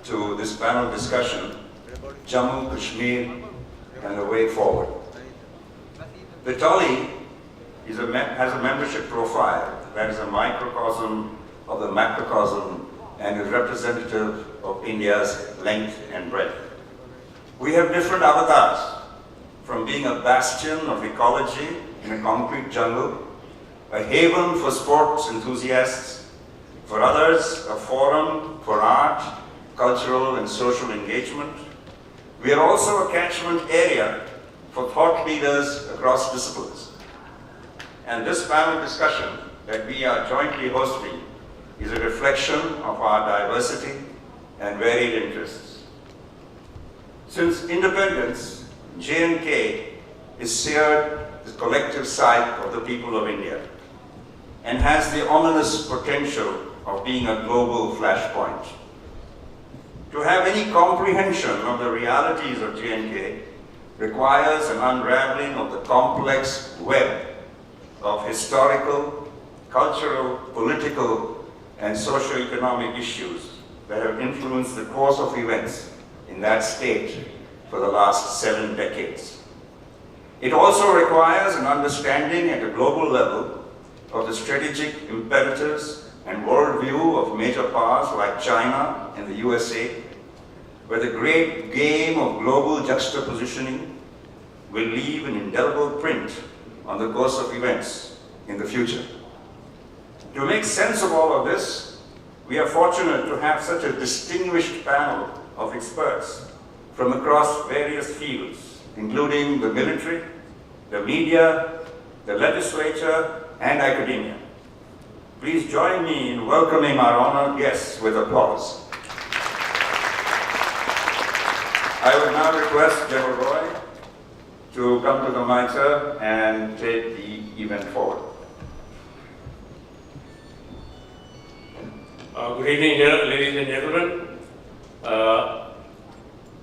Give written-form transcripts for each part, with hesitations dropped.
to this panel discussion, Jammu, Kashmir, and the way forward. The Tali has a membership profile that is a microcosm of the macrocosm and is representative of India's length and breadth. We have different avatars, from being a bastion of ecology in a concrete jungle, a haven for sports enthusiasts, for others, a forum for art, cultural and social engagement. We are also a catchment area for thought leaders across disciplines. And this panel discussion that we are jointly hosting is a reflection of our diversity and varied interests. Since independence, J&K is seared the collective psyche of the people of India and has the ominous potential of being a global flashpoint. To have any comprehension of the realities of J&K requires an unraveling of the complex web of historical, cultural, political, and socio-economic issues that have influenced the course of events in that state for the last 7 decades. It also requires an understanding at a global level of the strategic imperatives and worldview of major powers like China and the USA, where the great game of global juxtapositioning will leave an indelible print on the course of events in the future. To make sense of all of this, we are fortunate to have such a distinguished panel of experts from across various fields, including the military, the media, the legislature, and academia. Please join me in welcoming our honored guests with applause. I would now request General Roy to come to the mic, sir, and take the event forward. Good evening, ladies and gentlemen.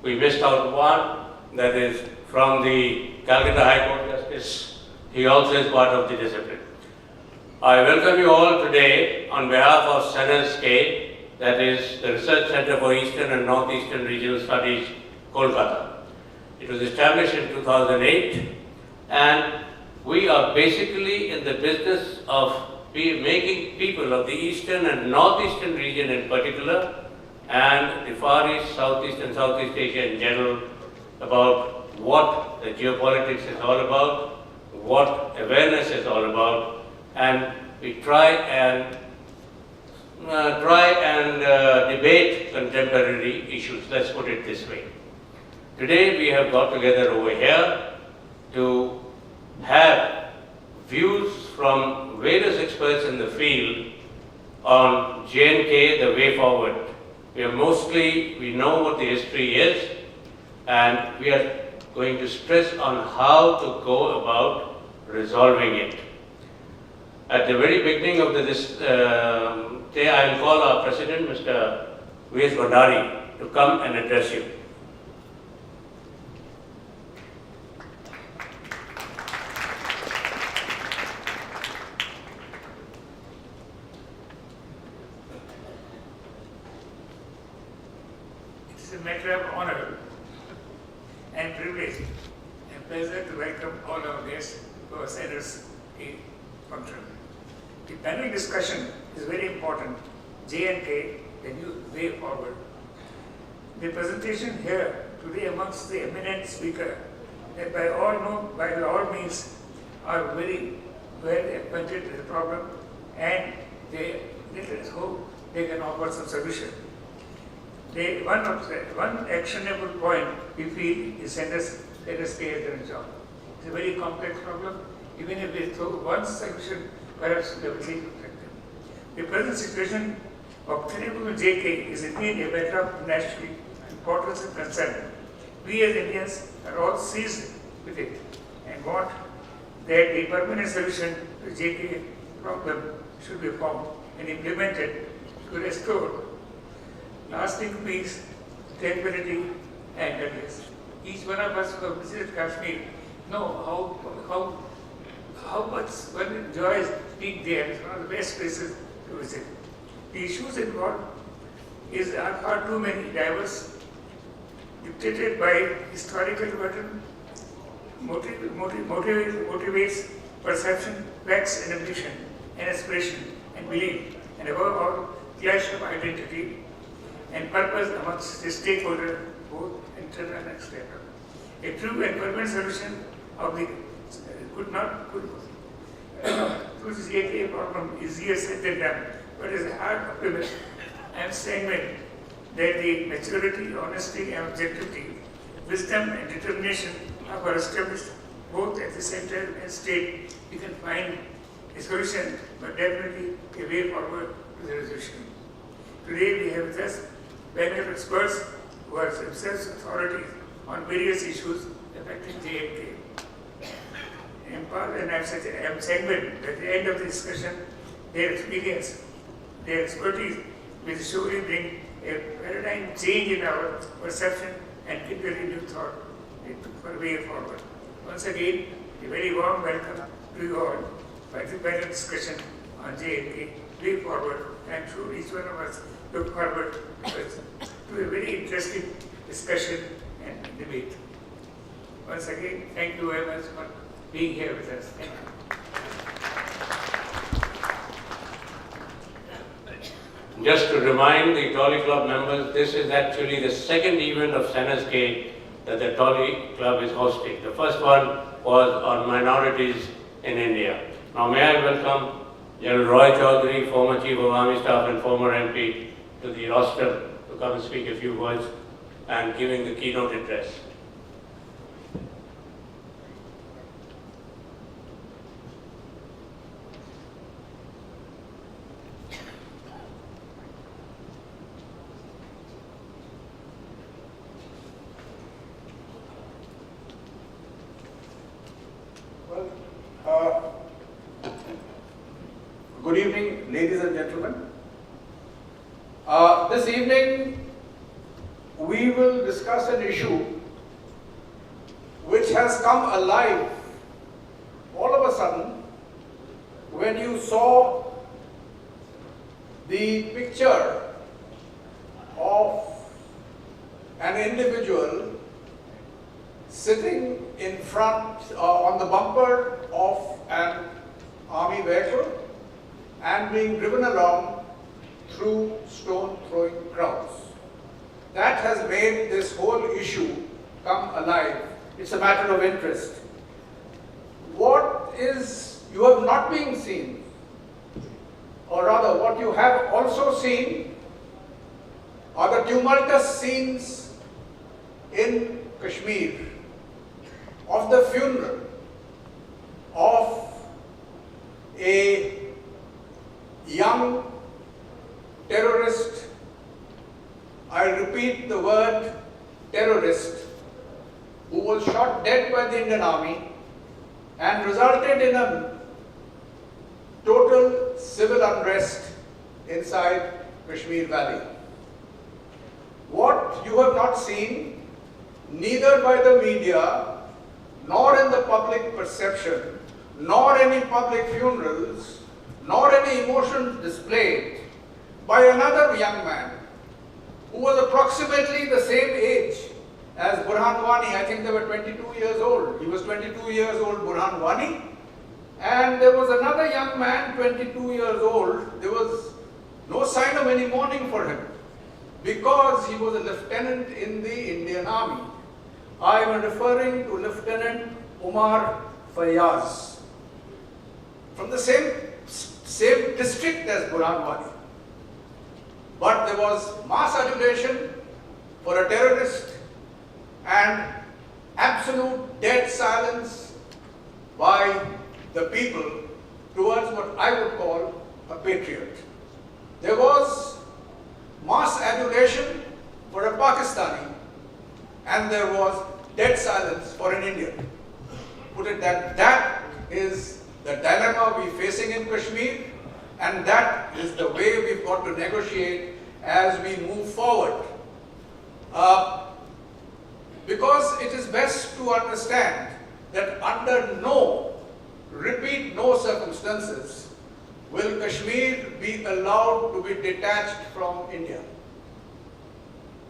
We missed out one, that is from the Calcutta High Court Justice. He also is part of the discipline. I welcome you all today on behalf of SENESK, that is the Research Center for Eastern and Northeastern Regional Studies, Kolkata. It was established in 2008, and we are basically in the business of making people of the Eastern and Northeastern region in particular, and the Far East, Southeast and Southeast Asia in general, about what the geopolitics is all about, what awareness is all about, and we try and debate contemporary issues, let's put it this way. Today we have got together over here to have views from various experts in the field on J&K, the way forward. We know what the history is, and we are going to stress on how to go about resolving it. At the very beginning of this day, I will call our President, Mr. V.S. Bhandari, to come and address you. It's a matter of honor and privilege and pleasure to welcome all our guests to our SENESK function. The panel discussion is very important. J&K, the new way forward. The presentation here today amongst the eminent speaker that by all means are very well acquainted with the problem, and let us hope they can offer some solution. One actionable point we feel is SENESK has done a job. It's a very complex problem. Even if we throw one solution, perhaps we will see effective. The present situation of Tiruppur JK is indeed a matter of national importance and concern. We as Indians are all seized with it and want that the permanent solution to JK problem should be found and implemented to restore lasting peace, tranquility, and happiness. Each one of us who have visited Kashmir know how much one enjoys being there. It's one of the best places to visit. The issues involved are far too many diverse, dictated by historical burden, motivates perception, facts and ambition, and aspiration and belief, and above all, clash of identity and purpose amongst the stakeholders, both internal and external. A true and permanent solution of the to the CAA problem is easier said than done, but is a hard optimist. I am sanguine that the maturity, honesty, and objectivity, wisdom, and determination are established both at the center and state. We can find a solution, but definitely a way forward to the resolution. Today we have with us panel of experts who are themselves authorities on various issues affecting J&K. And I am sanguine that at the end of the discussion, their experience, their expertise will surely bring a paradigm change in our perception and give a new thought for way forward. Once again, a very warm welcome to you all for the panel discussion on J&K way forward. I am sure each one of us look forward to a very interesting discussion and debate. Once again, thank you very much for being here with us. Thank you. Just to remind the Tolly Club members, this is actually the second event of Sena's Gate that the Tolly Club is hosting. The first one was on minorities in India. Now may I welcome General Roy Chaudhary, former Chief of Army Staff and former MP, to the roster to come and speak a few words and giving the keynote address. Good evening, ladies and gentlemen. This evening, we will discuss an issue which has come alive all of a sudden when you saw the picture of an individual sitting in front on the bumper of an army vehicle and being driven along through stone-throwing crowds. That has made this whole issue come alive. It's a matter of interest. What you have not been seen, or rather what you have also seen, are the tumultuous scenes in Kashmir of the funeral of a young terrorist, I repeat the word terrorist, who was shot dead by the Indian Army and resulted in a total civil unrest inside Kashmir Valley. What you have not seen, neither by the media, nor in the public perception, nor any public funerals, nor any emotion displayed by another young man who was approximately the same age as Burhan Wani. I think they were 22 years old. He was 22 years old, Burhan Wani. And there was another young man, 22 years old. There was no sign of any mourning for him because he was a lieutenant in the Indian Army. I am referring to Lieutenant Umar Fayyaz from the same district as Burhan Wani. But there was mass adulation for a terrorist and absolute dead silence by the people towards what I would call a patriot. There was mass adulation for a Pakistani and there was dead silence for an Indian. Put it that is the dilemma we're facing in Kashmir, and that is the way we've got to negotiate as we move forward. Because it is best to understand that under no circumstances will Kashmir be allowed to be detached from India.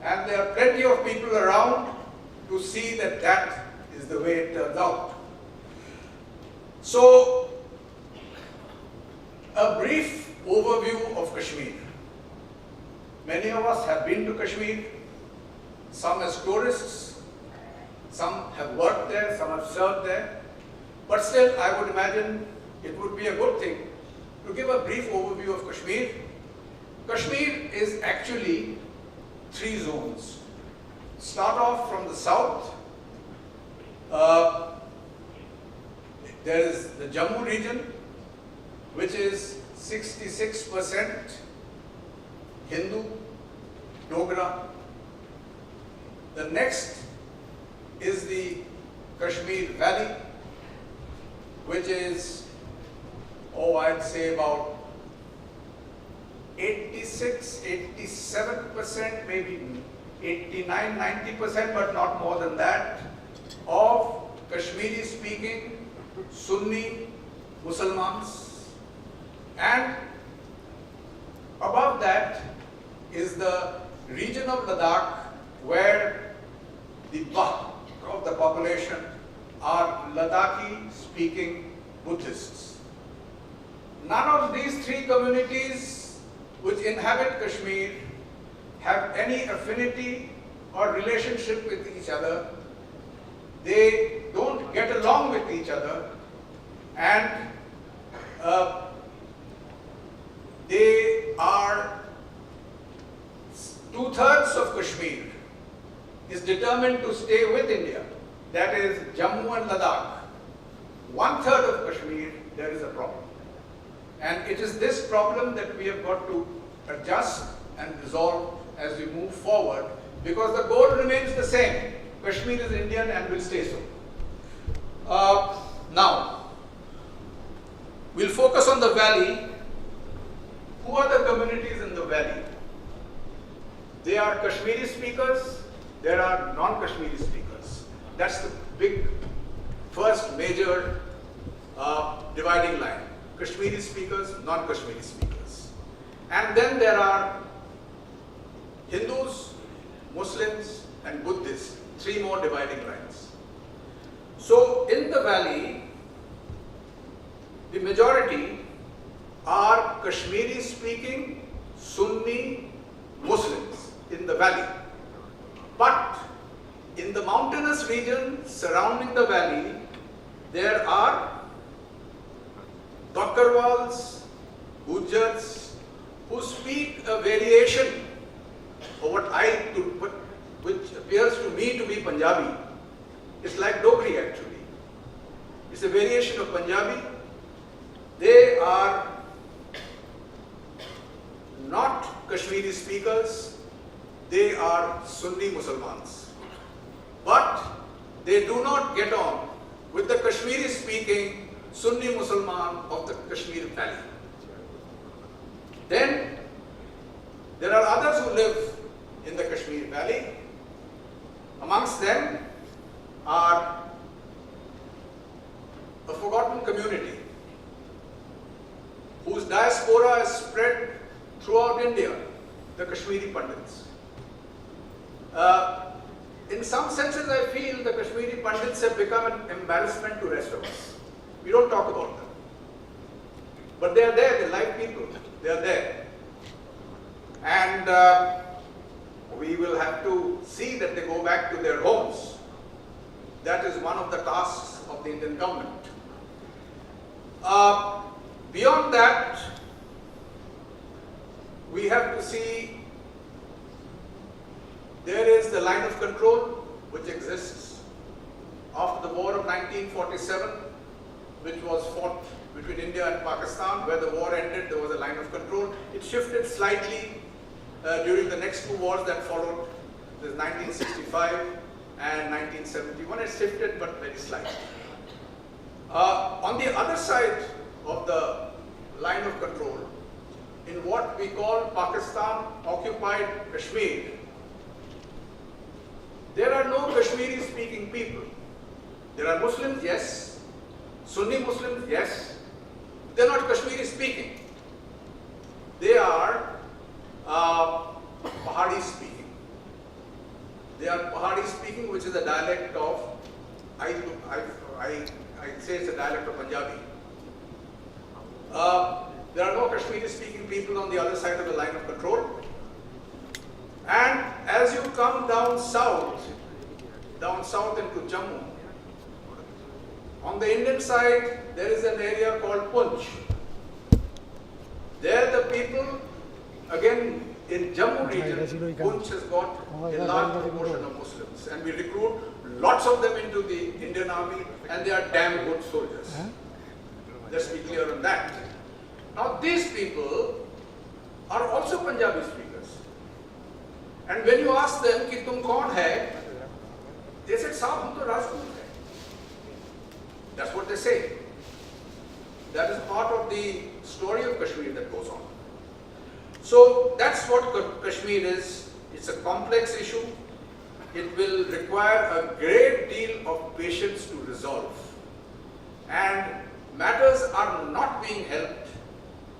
and there are plenty of people around to see that that is the way it turns out. So, a brief overview of Kashmir. Many of us have been to Kashmir, some as tourists, some have worked there, some have served there, but still I would imagine it would be a good thing to give a brief overview of Kashmir. Kashmir is actually 3 zones. Start off from the south. There is the Jammu region, which is 66% Hindu, Dogra. The next is the Kashmir Valley, which is, I'd say about 86, 87%, maybe 89, 90%, but not more than that, of Kashmiri speaking Sunni Muslims. And above that is the region of Ladakh, where the bulk of the population are Ladakhi speaking Buddhists. None of these 3 communities which inhabit Kashmir have any affinity or relationship with each other. They don't get along with each other, and they are 2/3 of Kashmir is determined to stay with India. That is Jammu and Ladakh. 1/3 of Kashmir, there is a problem. And it is this problem that we have got to adjust and resolve as we move forward, because the goal remains the same. Kashmir is Indian and will stay so. Now, we'll focus on the valley. Who are the communities in the valley? They are Kashmiri speakers, there are non-Kashmiri speakers. That's the big first major dividing line. Kashmiri speakers, non-Kashmiri speakers. And then there are Hindus, Muslims and Buddhists, 3 more dividing lines. So in the valley, the majority are Kashmiri speaking Sunni Muslims in the valley. But in the mountainous region surrounding the valley, there are Bakkarwals, Gujars, who speak a variation of which appears to me to be Punjabi. It's like Dogri actually. It's a variation of Punjabi. They are not Kashmiri speakers, they are Sunni Muslims. But they do not get on with the Kashmiri speaking Sunni Musliman of the Kashmir Valley. Then there are others who live in the Kashmir Valley. Amongst them are a forgotten community whose diaspora is spread throughout India, the Kashmiri Pandits. In some senses, I feel the Kashmiri Pandits have become an embarrassment to the rest of us. We don't talk about them. But they are there, they're live people, they are there. And we will have to see that they go back to their homes. That is one of the tasks of the Indian government. Beyond that, we have to see there is the line of control which exists after the war of 1947, which was fought between India and Pakistan. Where the war ended, there was a line of control. It shifted slightly during the next 2 wars that followed. There's 1965 and 1971. It shifted, but very slightly. On the other side of the line of control, in what we call Pakistan occupied Kashmir, there are no Kashmiri speaking people. There are Muslims, yes. Sunni Muslims, yes. They're not Kashmiri speaking. They are Pahari speaking. Kashmiri speaking people on the other side of the line of control. And as you come down south into Jammu, on the Indian side, there is an area called Punch. There the people, again, in Jammu region, Punch has got a large proportion of Muslims, and we recruit lots of them into the Indian army, and they are damn good soldiers. Let's be clear on that. Now these people are also Punjabi speakers. And when you ask them, ki tum kaun hai? They said, Saab, hum to Rajput hai. That's what they say. That is part of the story of Kashmir that goes on. So that's what Kashmir is. It's a complex issue. It will require a great deal of patience to resolve. And matters are not being helped,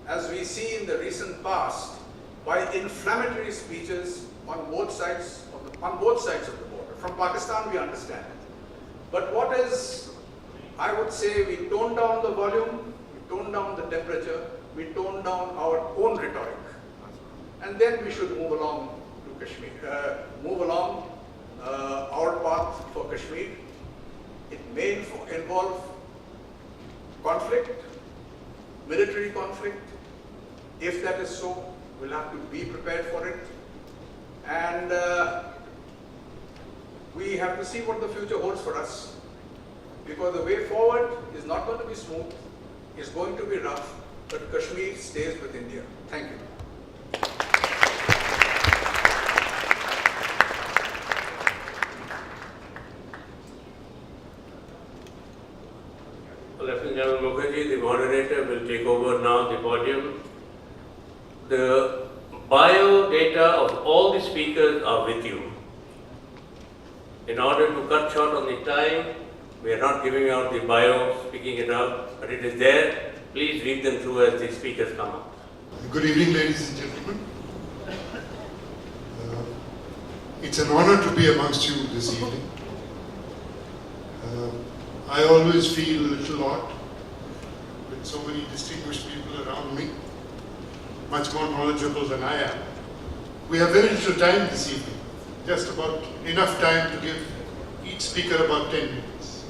as we see in the recent past, by inflammatory speeches on both sides of the border. From Pakistan, we understand it. But what is, I would say, we tone down the volume, we tone down the temperature, we tone down our own rhetoric. And then we should move along to Kashmir, our path for Kashmir. It may involve conflict, military conflict. If that is so, we'll have to be prepared for it. And we have to see what the future holds for us. Because the way forward is not going to be smooth, it's going to be rough, but Kashmir stays with India. Thank you. Lieutenant General Mukherjee, the moderator, will take over now the podium. The bio data of all the speakers are with you. In order to cut short on the time, we are not giving out the bio, speaking it out, but it is there. Please read them through as the speakers come up. Good evening, ladies and gentlemen. It's an honor to be amongst you this evening. I always feel a little odd with so many distinguished people around me, much more knowledgeable than I am. We have very little time this evening, just about enough time to give each speaker about 10 minutes.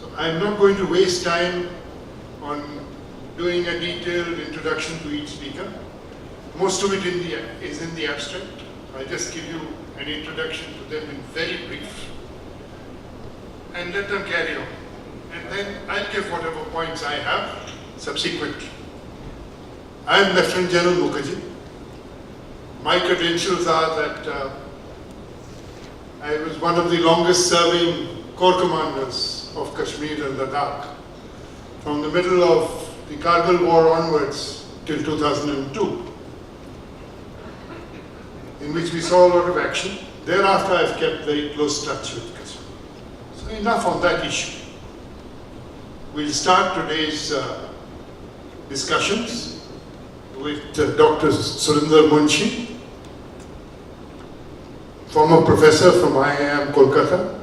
So I'm not going to waste time on doing a detailed introduction to each speaker. Most of it is in the abstract. I'll just give you an introduction to them in very brief, and let them carry on. And then I'll give whatever points I have subsequently. I am Lieutenant General Mukherjee. My credentials are that I was one of the longest serving corps commanders of Kashmir and Ladakh from the middle of the Kargil War onwards till 2002, in which we saw a lot of action. Thereafter, I've kept very close touch with Kashmir. So enough on that issue. We'll start today's discussions with Dr. Surinder Munshi, former professor from IIM Kolkata,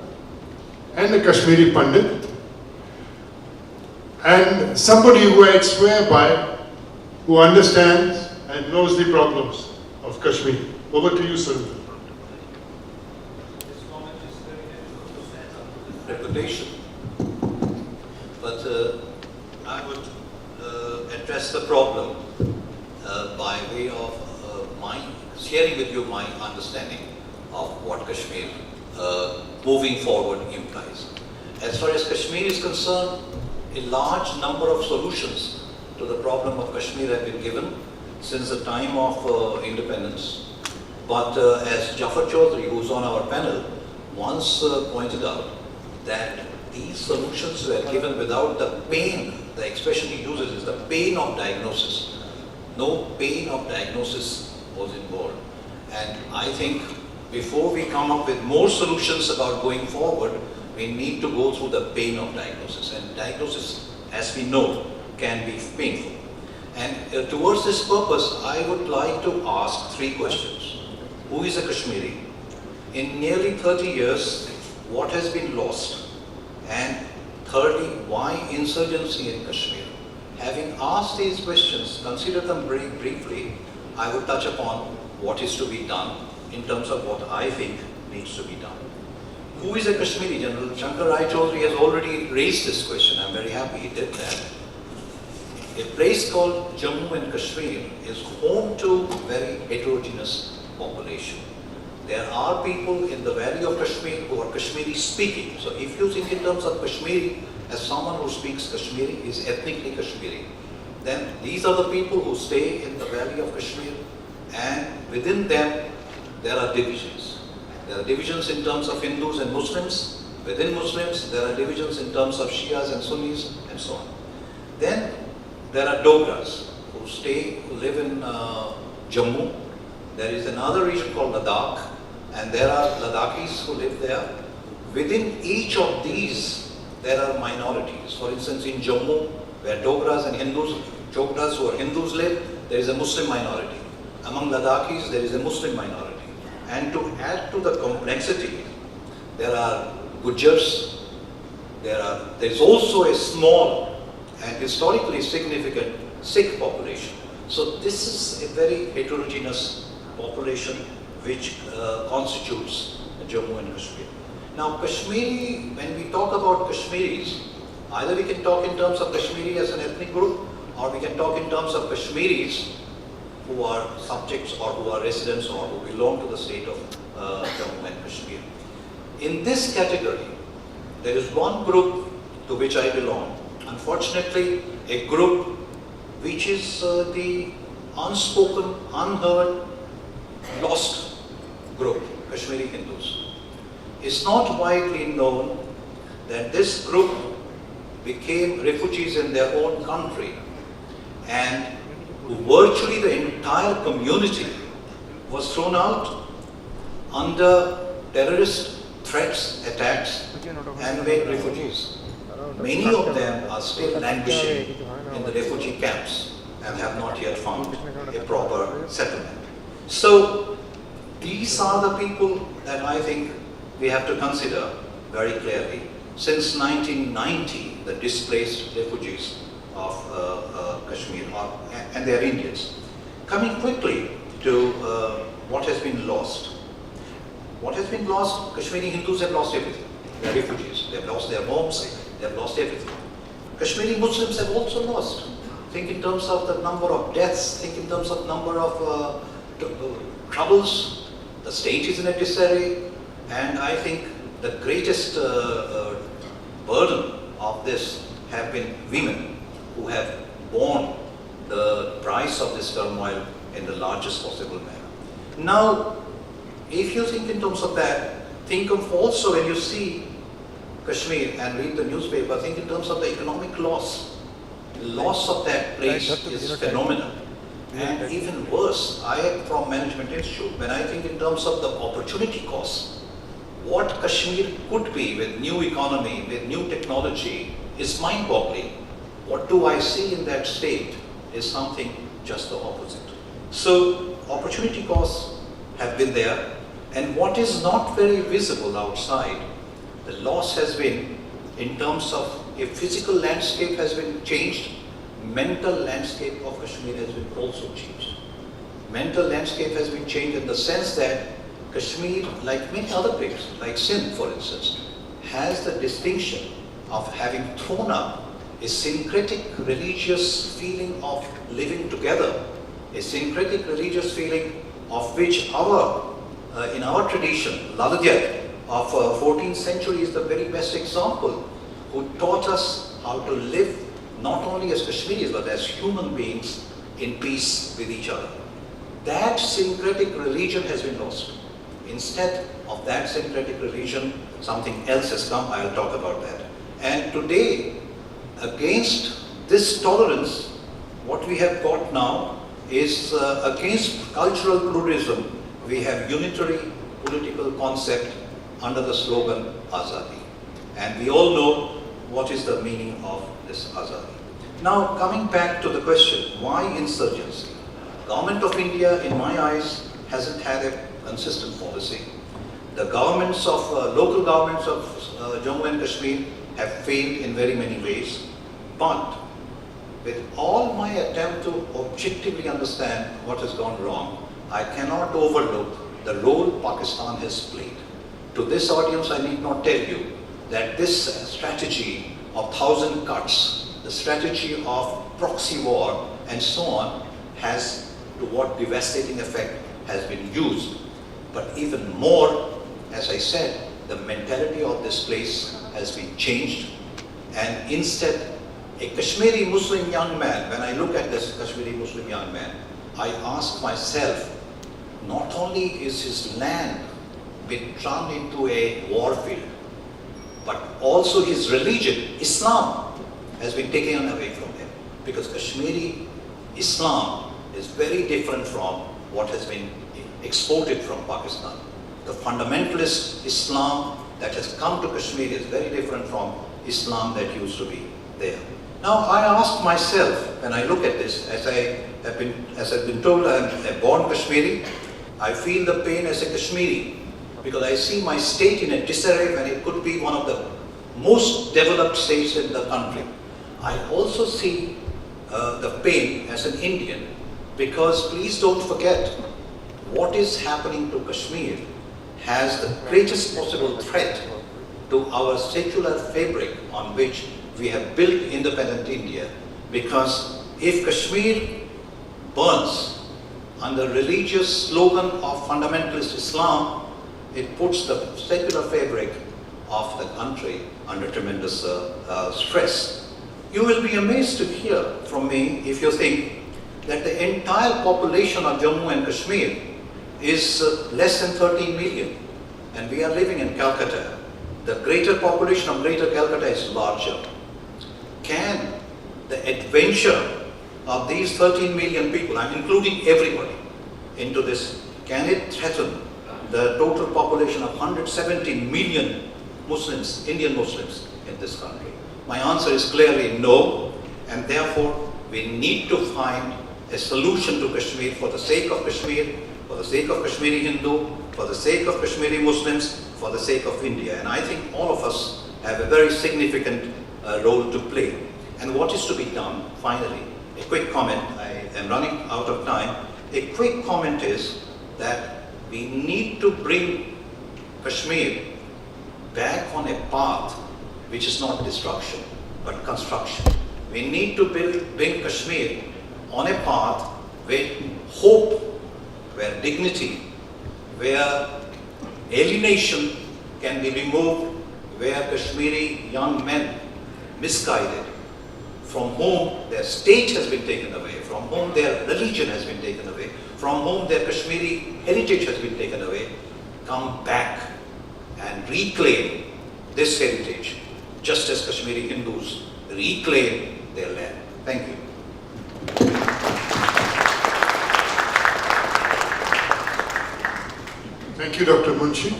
and a Kashmiri Pandit, and somebody who I swear by, who understands and knows the problems of Kashmir. Over to you, Surinder. Reputation, but I would address the problem by way of sharing with you my understanding of what Kashmir moving forward implies. As far as Kashmir is concerned, a large number of solutions to the problem of Kashmir have been given since the time of independence. But as Jafar Chaudhry, who's on our panel, once pointed out, that these solutions were given without the pain. The expression he uses is the pain of diagnosis. No pain of diagnosis was involved. And I think before we come up with more solutions about going forward, we need to go through the pain of diagnosis. And diagnosis, as we know, can be painful. And towards this purpose, I would like to ask 3 questions. Who is a Kashmiri? In nearly 30 years, what has been lost? And thirdly, why insurgency in Kashmir having asked these questions, consider them very briefly, I would touch upon what is to be done in terms of what I think needs to be done. Who is a Kashmiri? General Shankar Rai Chaudhary has already raised this question. I'm very happy he did that. A place called Jammu and Kashmir is home to very heterogeneous population. There are people in the valley of Kashmir who are Kashmiri speaking. So if you think in terms of Kashmiri as someone who speaks Kashmiri, is ethnically Kashmiri, then these are the people who stay in the valley of Kashmir, and within them there are divisions. There are divisions in terms of Hindus and Muslims. Within Muslims there are divisions in terms of Shias and Sunnis and so on. Then there are Dogras who live in Jammu. There is another region called Ladakh, and there are Ladakhis who live there. Within each of these, there are minorities. For instance, in Jammu, where Dogras and Hindus, Dogras who are Hindus live, there is a Muslim minority. Among Ladakhis, there is a Muslim minority. And to add to the complexity, there are Gujars, there is also a small and historically significant Sikh population. So this is a very heterogeneous population which constitutes Jammu and Kashmir. Now Kashmiri, when we talk about Kashmiris, either we can talk in terms of Kashmiri as an ethnic group, or we can talk in terms of Kashmiris who are subjects or who are residents or who belong to the state of Jammu and Kashmir. In this category, there is one group to which I belong. Unfortunately, a group which is the unspoken, unheard, lost group, Kashmiri Hindus. It's not widely known that this group became refugees in their own country, and virtually the entire community was thrown out under terrorist threats, attacks, and made refugees. Many of them are still languishing in the refugee camps and have not yet found a proper settlement. So these are the people that I think we have to consider very clearly. Since 1990, the displaced refugees of Kashmir and they are Indians. Coming quickly to what has been lost. What has been lost? Kashmiri Hindus have lost everything. They are refugees. They have lost their homes. They have lost everything. Kashmiri Muslims have also lost. Think in terms of the number of deaths. Think in terms of number of troubles. The state is in a disarray. And I think the greatest burden of this have been women who have borne the price of this turmoil in the largest possible manner. Now, if you think in terms of that, think of also when you see Kashmir and read the newspaper, think in terms of the economic loss. The loss of that place is phenomenal. And even worse, I am from Management Institute, when I think in terms of the opportunity cost, what Kashmir could be with new economy, with new technology, is mind-boggling. What do I see in that state is something just the opposite. So opportunity costs have been there, and what is not very visible outside, the loss has been in terms of a physical landscape has been changed, mental landscape of Kashmir has been also changed. Mental landscape has been changed in the sense that Kashmir, like many other places, like Sindh for instance, has the distinction of having thrown up a syncretic religious feeling of living together, a syncretic religious feeling of which in our tradition, Laladiat of 14th century is the very best example, who taught us how to live not only as Kashmiris but as human beings in peace with each other. That syncretic religion has been lost. Instead of that syncretic religion, something else has come. I'll talk about that. And today, against this tolerance, what we have got now is against cultural pluralism. We have unitary political concept under the slogan Azadi. And we all know what is the meaning of this Azadi. Now, coming back to the question, why insurgency? Government of India, in my eyes, hasn't had a consistent policy. The governments of, local governments of Jammu and Kashmir have failed in very many ways, but with all my attempt to objectively understand what has gone wrong, I cannot overlook the role Pakistan has played. To this audience, I need not tell you that this strategy of 1,000 cuts, the strategy of proxy war and so on, has to what devastating effect has been used. But even more, as I said, the mentality of this place has been changed, and instead a Kashmiri Muslim young man, when I look at this Kashmiri Muslim young man, I ask myself, not only is his land been turned into a war field, but also his religion, Islam, has been taken away from him. Because Kashmiri Islam is very different from what has been exported from Pakistan. The fundamentalist Islam that has come to Kashmir is very different from Islam that used to be there. Now I ask myself, when I look at this, as I've been told, I'm a born Kashmiri, I feel the pain as a Kashmiri, because I see my state in a disarray when it could be one of the most developed states in the country. I also see the pain as an Indian, because please don't forget, what is happening to Kashmir has the greatest possible threat to our secular fabric on which we have built independent India. Because if Kashmir burns under religious slogan of fundamentalist Islam, it puts the secular fabric of the country under tremendous stress. You will be amazed to hear from me if you think that the entire population of Jammu and Kashmir is less than 13 million, and we are living in Calcutta. The greater population of Greater Calcutta is larger. Can the adventure of these 13 million people, I'm including everybody into this, can it threaten the total population of 170 million Muslims, Indian Muslims in this country? My answer is clearly no, and therefore we need to find a solution to Kashmir for the sake of Kashmir, for the sake of Kashmiri Hindu, for the sake of Kashmiri Muslims, for the sake of India. And I think all of us have a very significant role to play. And what is to be done? Finally, a quick comment. I am running out of time. A quick comment is that we need to bring Kashmir back on a path which is not destruction, but construction. We need to bring Kashmir on a path where hope, where dignity, where alienation can be removed, where Kashmiri young men misguided, from whom their state has been taken away, from whom their religion has been taken away, from whom their Kashmiri heritage has been taken away, come back and reclaim this heritage, just as Kashmiri Hindus reclaim their land. Thank you. Thank you, Dr. Munshi.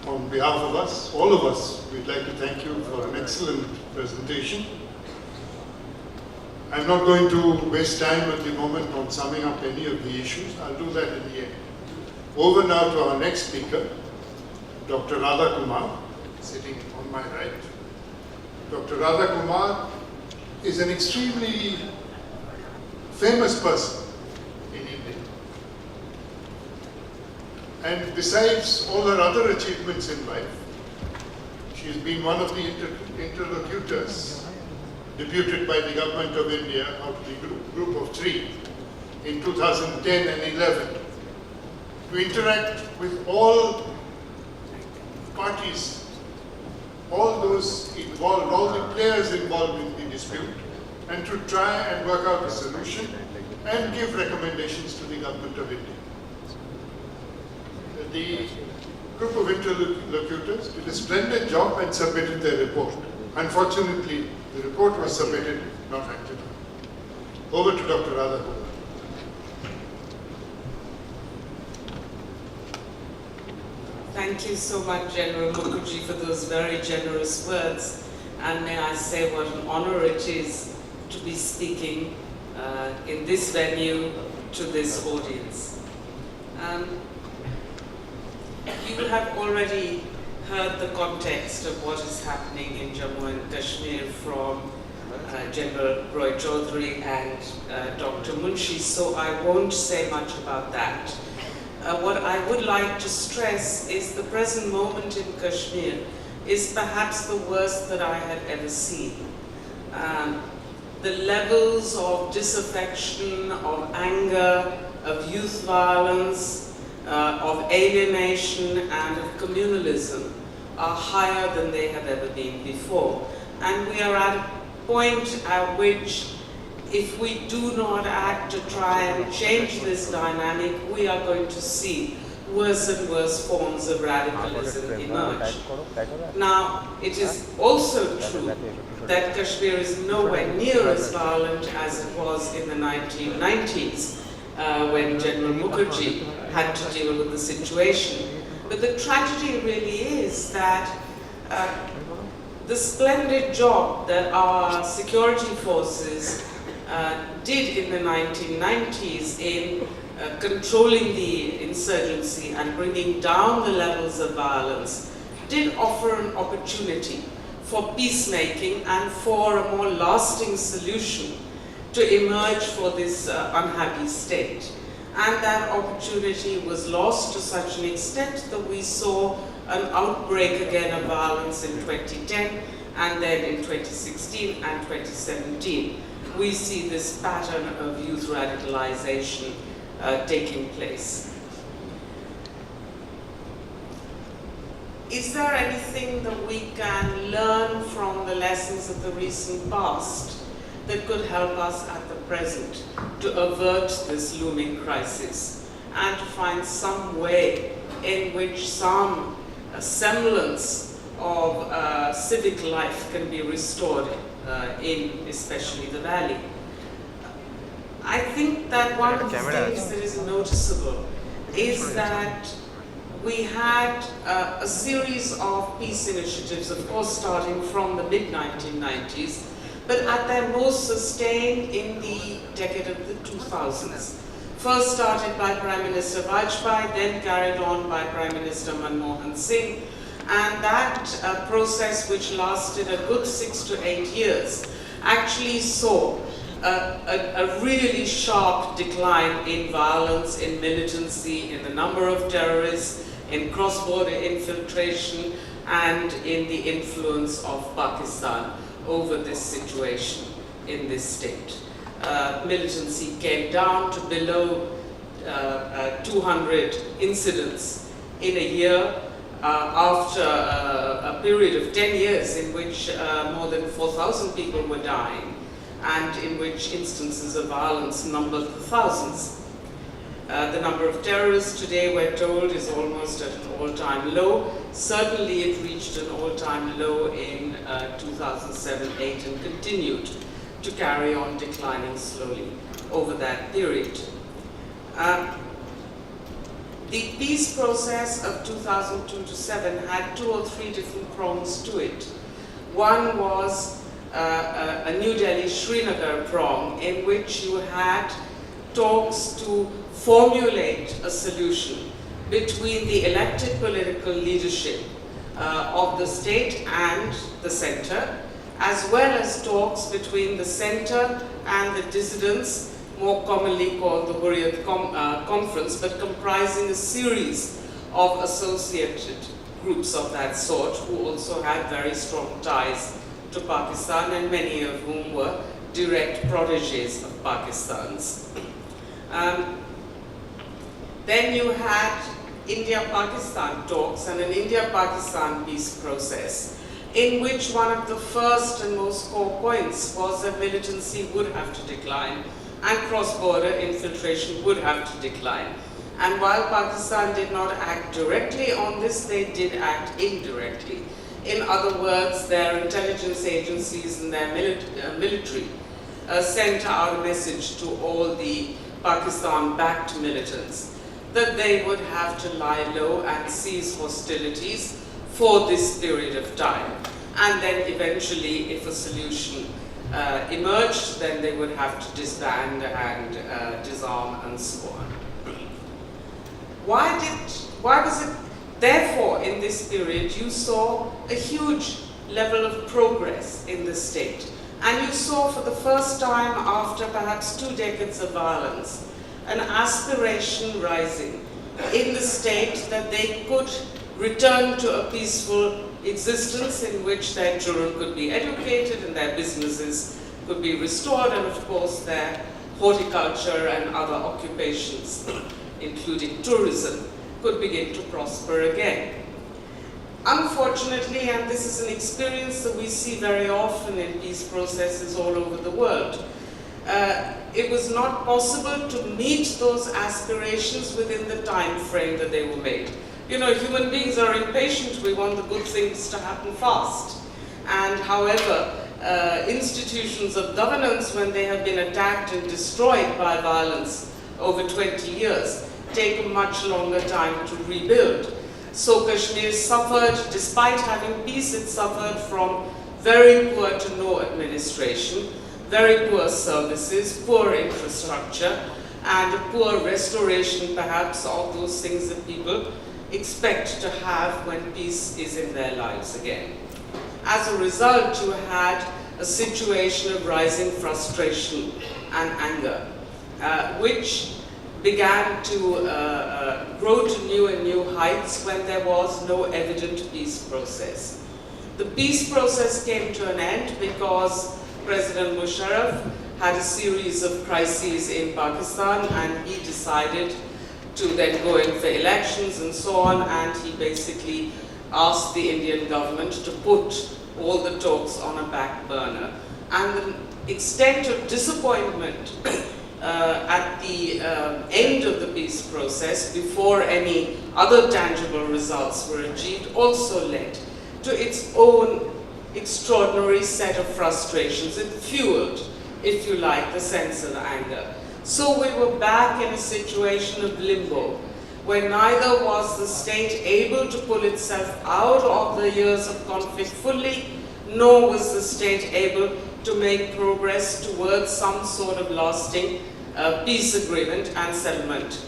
On behalf of us, all of us, we'd like to thank you for an excellent presentation. I'm not going to waste time at the moment on summing up any of the issues. I'll do that in the end. Over now to our next speaker, Dr. Radha Kumar, sitting on my right. Dr. Radha Kumar is an extremely famous person in India. And besides all her other achievements in life, she's been one of the interlocutors deputed by the government of India out of the group of 3 in 2010 and 11 to interact with all parties, all those involved, all the players involved in the dispute, and to try and work out a solution and give recommendations to the government of India. The group of interlocutors did a splendid job and submitted their report. Unfortunately, the report was submitted, not acted on. Over to Dr. Radha Kumar. Thank you so much, General Mukherjee, for those very generous words. And may I say what an honor it is to be speaking in this venue to this audience. You have already heard the context of what is happening in Jammu and Kashmir from General Roy Chaudhary and Dr. Munshi, so I won't say much about that. What I would like to stress is the present moment in Kashmir is perhaps the worst that I had ever seen. The levels of disaffection, of anger, of youth violence, of alienation and of communalism are higher than they have ever been before. And we are at a point at which, if we do not act to try and change this dynamic, we are going to see worse and worse forms of radicalism emerge. Now, it is also true that Kashmir is nowhere near as violent as it was in the 1990s, when General Mukherjee had to deal with the situation. But the tragedy really is that the splendid job that our security forces did in the 1990s in controlling the insurgency and bringing down the levels of violence did offer an opportunity for peacemaking and for a more lasting solution to emerge for this unhappy state. And that opportunity was lost to such an extent that we saw an outbreak again of violence in 2010 and then in 2016 and 2017. We see this pattern of youth radicalization taking place. Is there anything that we can learn from the lessons of the recent past that could help us at the present to avert this looming crisis and to find some way in which some semblance of civic life can be restored in especially the valley? I think that one of the things that is noticeable is that we had a series of peace initiatives, of course starting from the mid-1990s, but at their most sustained in the decade of the 2000s. First started by Prime Minister Vajpayee, then carried on by Prime Minister Manmohan Singh, and that process, which lasted a good 6 to 8 years, actually saw a really sharp decline in violence, in militancy, in the number of terrorists, in cross-border infiltration, and in the influence of Pakistan over this situation in this state. Militancy came down to below 200 incidents in a year after a period of 10 years in which more than 4,000 people were dying and in which instances of violence numbered the thousands. The number of terrorists today, we're told, is almost at an all-time low. Certainly it reached an all-time low in 2007-8 and continued to carry on declining slowly over that period. The peace process of 2002 to 7 had 2 or 3 different prongs to it. One was a New Delhi-Srinagar prong in which you had talks to formulate a solution between the elected political leadership of the state and the center, as well as talks between the center and the dissidents, more commonly called the Hurriyat Conference, but comprising a series of associated groups of that sort who also had very strong ties to Pakistan and many of whom were direct protégés of Pakistan's. Then you had India-Pakistan talks and an India-Pakistan peace process in which one of the first and most core points was that militancy would have to decline and cross-border infiltration would have to decline. And while Pakistan did not act directly on this, they did act indirectly. In other words, their intelligence agencies and their military sent out a message to all the Pakistan-backed militants that they would have to lie low and cease hostilities for this period of time. And then eventually, if a solution emerged, then they would have to disband and disarm and so on. Why was it, therefore, in this period, you saw a huge level of progress in the state? And you saw for the first time after perhaps 2 decades of violence, an aspiration rising in the state that they could return to a peaceful existence in which their children could be educated and their businesses could be restored, and of course their horticulture and other occupations, including tourism, could begin to prosper again. Unfortunately, and this is an experience that we see very often in peace processes all over the world, it was not possible to meet those aspirations within the time frame that they were made. You know, human beings are impatient. We want the good things to happen fast. And however, institutions of governance, when they have been attacked and destroyed by violence over 20 years, take a much longer time to rebuild. So Kashmir suffered, despite having peace, it suffered from very poor to no administration, very poor services, poor infrastructure, and a poor restoration perhaps of those things that people expect to have when peace is in their lives again. As a result, you had a situation of rising frustration and anger, which began to grow to new and new heights when there was no evident peace process. The peace process came to an end because President Musharraf had a series of crises in Pakistan, and he decided to then go in for elections and so on, and he basically asked the Indian government to put all the talks on a back burner. And the extent of disappointment at the end of the peace process, before any other tangible results were achieved, also led to its own extraordinary set of frustrations. It fueled, if you like, the sense of anger. So we were back in a situation of limbo, where neither was the state able to pull itself out of the years of conflict fully, nor was the state able to make progress towards some sort of lasting peace agreement and settlement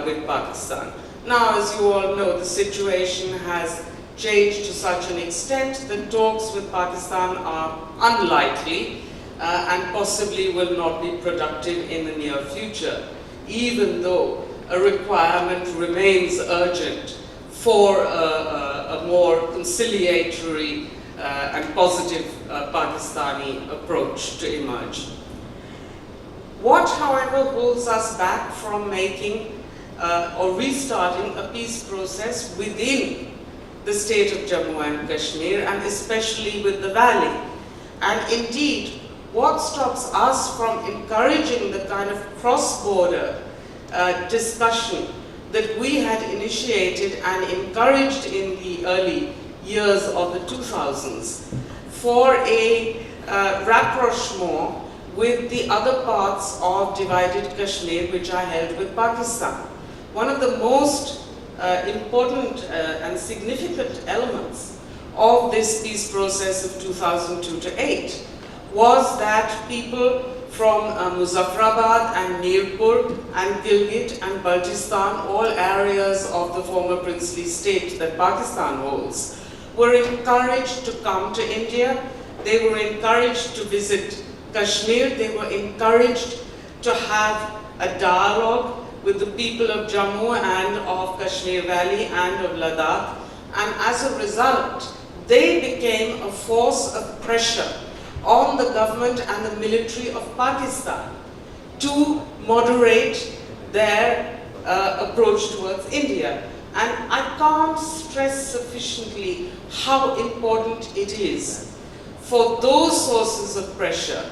with Pakistan. Now, as you all know, the situation has changed to such an extent that talks with Pakistan are unlikely and possibly will not be productive in the near future, even though a requirement remains urgent for a more conciliatory and positive Pakistani approach to emerge. What, however, holds us back from making or restarting a peace process within the state of Jammu and Kashmir, and especially with the valley? And indeed, what stops us from encouraging the kind of cross-border discussion that we had initiated and encouraged in the early years of the 2000s for a rapprochement with the other parts of divided Kashmir which are held with Pakistan? One of the most important and significant elements of this peace process of 2002 to 8 was that people from Muzaffarabad and Mirpur and Gilgit and Baltistan, all areas of the former princely state that Pakistan holds, were encouraged to come to India. They were encouraged to visit Kashmir. They were encouraged to have a dialogue with the people of Jammu and of Kashmir Valley and of Ladakh. And as a result, they became a force of pressure on the government and the military of Pakistan to moderate their approach towards India. And I can't stress sufficiently how important it is for those sources of pressure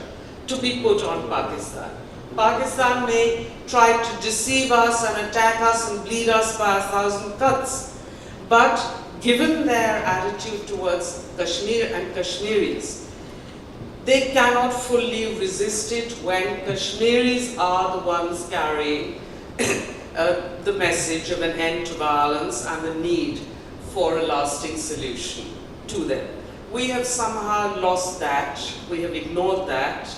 to be put on Pakistan. Pakistan may try to deceive us and attack us and bleed us by 1,000 cuts, but given their attitude towards Kashmir and Kashmiris, they cannot fully resist it when Kashmiris are the ones carrying the message of an end to violence and the need for a lasting solution to them. We have somehow lost that, we have ignored that,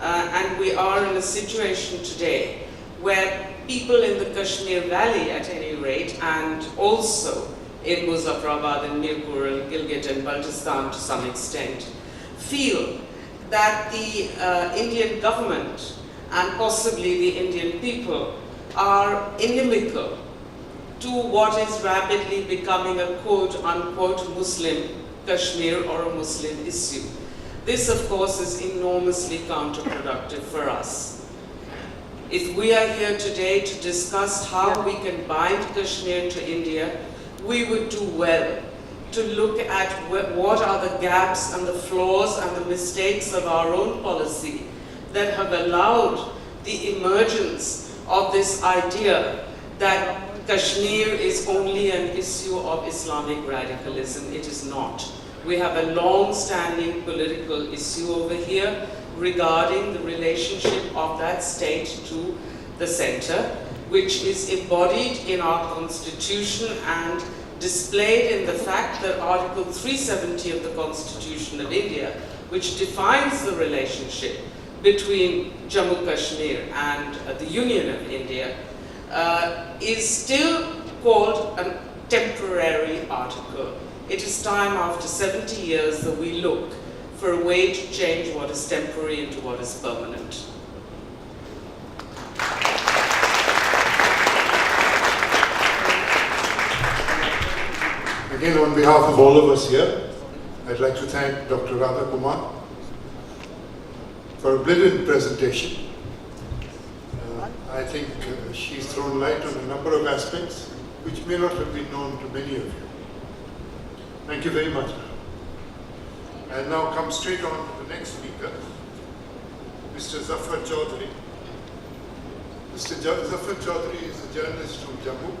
and we are in a situation today where people in the Kashmir Valley, at any rate, and also in Muzaffarabad and Mirpur and Gilgit and Baltistan to some extent, feel that the Indian government and possibly the Indian people are inimical to what is rapidly becoming a quote-unquote Muslim Kashmir or a Muslim issue. This, of course, is enormously counterproductive for us. If we are here today to discuss how we can bind Kashmir to India, we would do well to look at what are the gaps and the flaws and the mistakes of our own policy that have allowed the emergence of this idea that Kashmir is only an issue of Islamic radicalism. It is not. We have a long-standing political issue over here regarding the relationship of that state to the center, which is embodied in our constitution and displayed in the fact that Article 370 of the Constitution of India, which defines the relationship between Jammu Kashmir and the Union of India, is still called a temporary article. It is time after 70 years that we look for a way to change what is temporary into what is permanent. Again, on behalf of all of us here, I'd like to thank Dr. Radha Kumar for a brilliant presentation. I think she's thrown light on a number of aspects which may not have been known to many of you. Thank you very much. And now come straight on to the next speaker, Mr. Zafar Chaudhry. Mr. Zafar Chaudhry is a journalist from Jammu.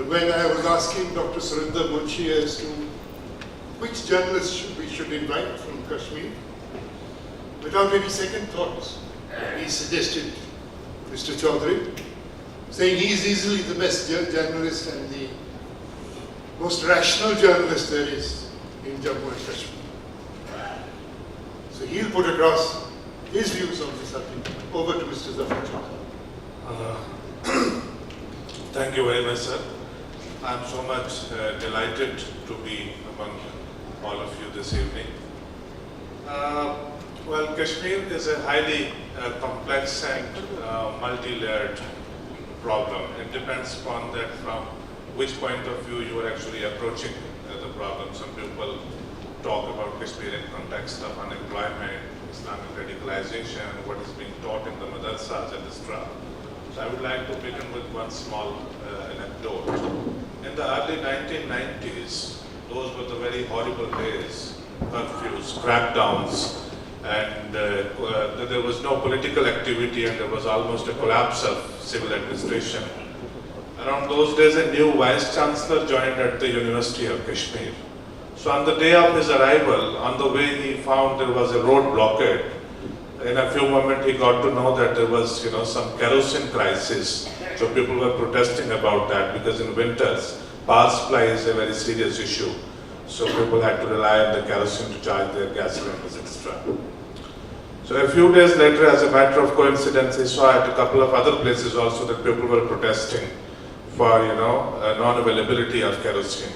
When I was asking Dr. Surinder Munshi as to which journalists we should invite from Kashmir, without any second thoughts, he suggested Mr. Chaudhry, saying he is easily the best journalist and the most rational journalist there is in Jammu and Kashmir. So he'll put across his views on the subject. Over to Mr. Zafar Chaudhry. Thank you very much, sir. I'm so much delighted to be among all of you this evening. Well, Kashmir is a highly complex and multi-layered problem. It depends upon that from which point of view you are actually approaching the problem. Some people talk about Kashmir in context of unemployment, Islamic radicalization, what is being taught in the madrasas, etc. So I would like to begin with one small anecdote. In the early 1990s, those were the very horrible days, curfews, crackdowns, and there was no political activity and there was almost a collapse of civil administration. Around those days, a new vice chancellor joined at the University of Kashmir. So on the day of his arrival, on the way he found there was a road blockade. In a few moments, he got to know that there was, some kerosene crisis. So people were protesting about that because in winters, power supply is a very serious issue. So people had to rely on the kerosene to charge their gas cylinders, etc. So a few days later, as a matter of coincidence, he saw at a couple of other places also that people were protesting for, non-availability of kerosene.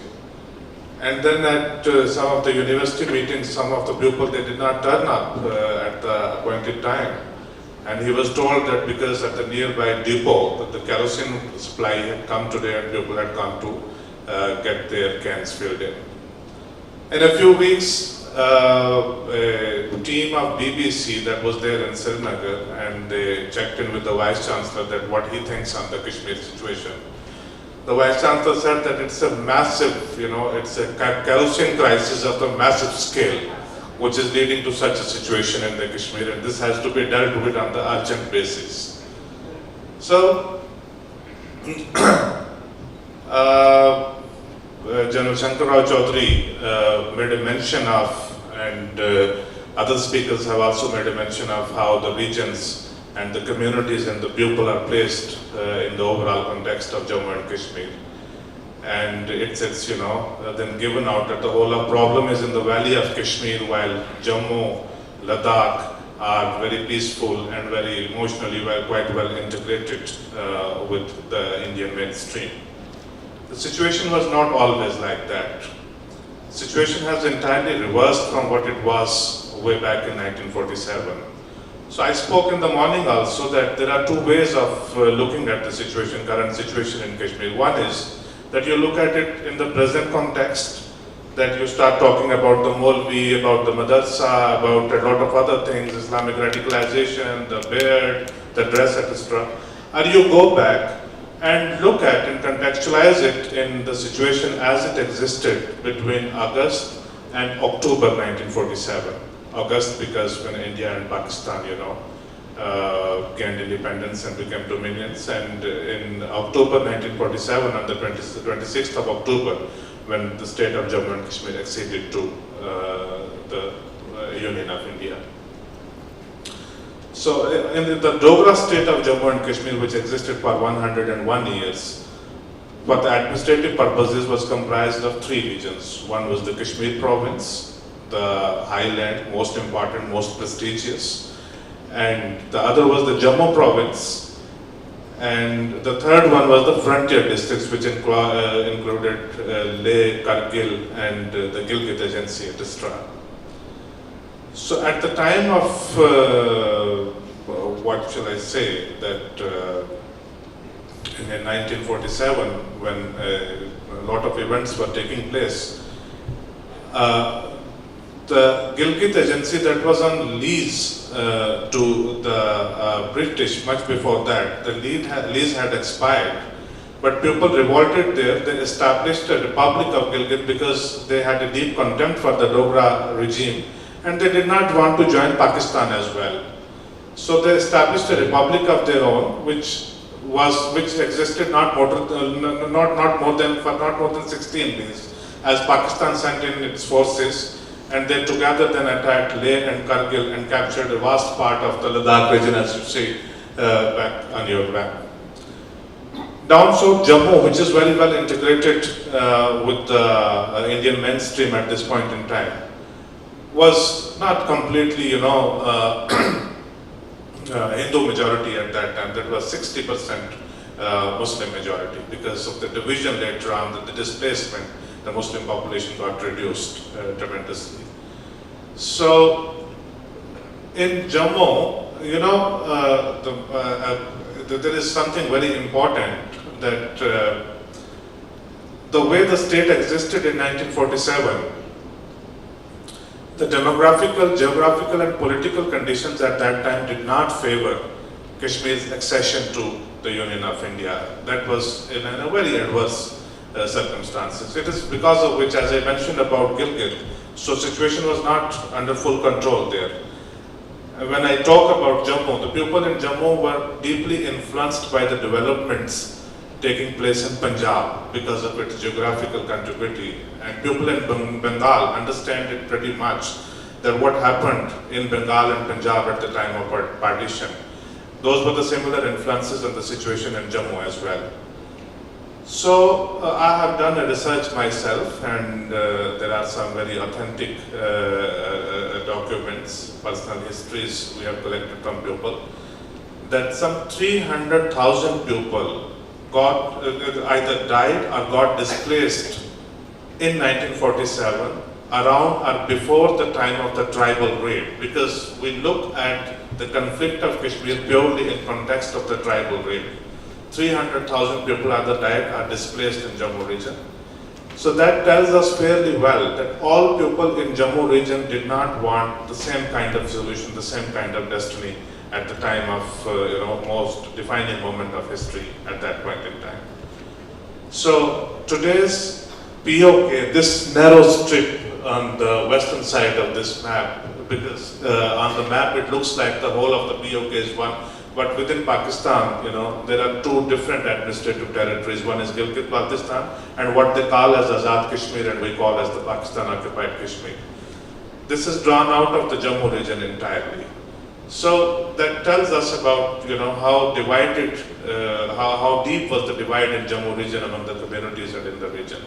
And then at some of the university meetings, some of the people, they did not turn up at the appointed time. And he was told that because at the nearby depot, that the kerosene supply had come today and people had come to get their cans filled in. In a few weeks, a team of BBC that was there in Srinagar, and they checked in with the Vice Chancellor that what he thinks on the Kashmir situation. The Vice Chancellor said that it's a massive, it's a kerosene crisis of a massive scale, which is leading to such a situation in the Kashmir, and this has to be dealt with on the urgent basis. So, General Shankarrao Chaudhary made a mention of, and other speakers have also made a mention of how the regions and the communities and the people are placed in the overall context of Jammu and Kashmir. And it's then given out that the whole problem is in the valley of Kashmir, while Jammu, Ladakh are very peaceful and very emotionally quite well integrated with the Indian mainstream. The situation was not always like that. Situation has entirely reversed from what it was way back in 1947. So I spoke in the morning also that there are two ways of looking at the situation, current situation in Kashmir. One is that you look at it in the present context, that you start talking about the Molvi, about the Madrasa, about a lot of other things, Islamic radicalization, the beard, the dress, etc. Or you go back and look at and contextualize it in the situation as it existed between August and October 1947. August because when India and Pakistan, gained independence and became dominions, and in October 1947, on the 26th of October, when the state of Jammu and Kashmir acceded to the Union of India. So in the Dogra state of Jammu and Kashmir, which existed for 101 years, for the administrative purposes was comprised of three regions. One was the Kashmir province, the highland, most important, most prestigious, and the other was the Jammu province, and the third one was the frontier districts, which included Leh, Kargil, and the Gilgit Agency, etc. So at the time of, what shall I say, that in 1947, when a lot of events were taking place, the Gilgit Agency that was on lease to the British much before that, the lease had expired, but people revolted there. They established a Republic of Gilgit because they had a deep contempt for the Dogra regime, and they did not want to join Pakistan as well. So they established a republic of their own, which existed not more than 16 days, as Pakistan sent in its forces, and they together then attacked Leh and Kargil and captured a vast part of the Ladakh region, as you see back on your map. Down south, Jammu, which is very well integrated with the Indian mainstream at this point in time, was not completely, Hindu majority at that time. That was 60% Muslim majority. Because of the division later on, the displacement, the Muslim population got reduced tremendously. So in Jammu, there is something very important, that the way the state existed in 1947, the demographical, geographical and political conditions at that time did not favor Kashmir's accession to the Union of India. That was in a very adverse circumstances. It is because of which, as I mentioned about Gilgit, so situation was not under full control there. When I talk about Jammu, the people in Jammu were deeply influenced by the developments taking place in Punjab because of its geographical contiguity. And people in Bengal understand it pretty much, that what happened in Bengal and Punjab at the time of partition, those were the similar influences on the situation in Jammu as well. So I have done a research myself, and there are some very authentic documents, personal histories we have collected from people, that some 300,000 people got either died or got displaced in 1947 around or before the time of the tribal raid, because we look at the conflict of Kashmir purely in context of the tribal raid. 300,000 people either died or displaced in Jammu region. So that tells us fairly well that all people in Jammu region did not want the same kind of solution, the same kind of destiny at the time of most defining moment of history at that point in time. So today's POK, this narrow strip on the western side of this map, because on the map it looks like the whole of the POK is one, but within Pakistan, there are two different administrative territories. One is Gilgit-Baltistan and what they call as Azad Kashmir, and we call as the Pakistan-occupied Kashmir. This is drawn out of the Jammu region entirely. So that tells us about how divided, how deep was the divide in Jammu region among the communities and in the region.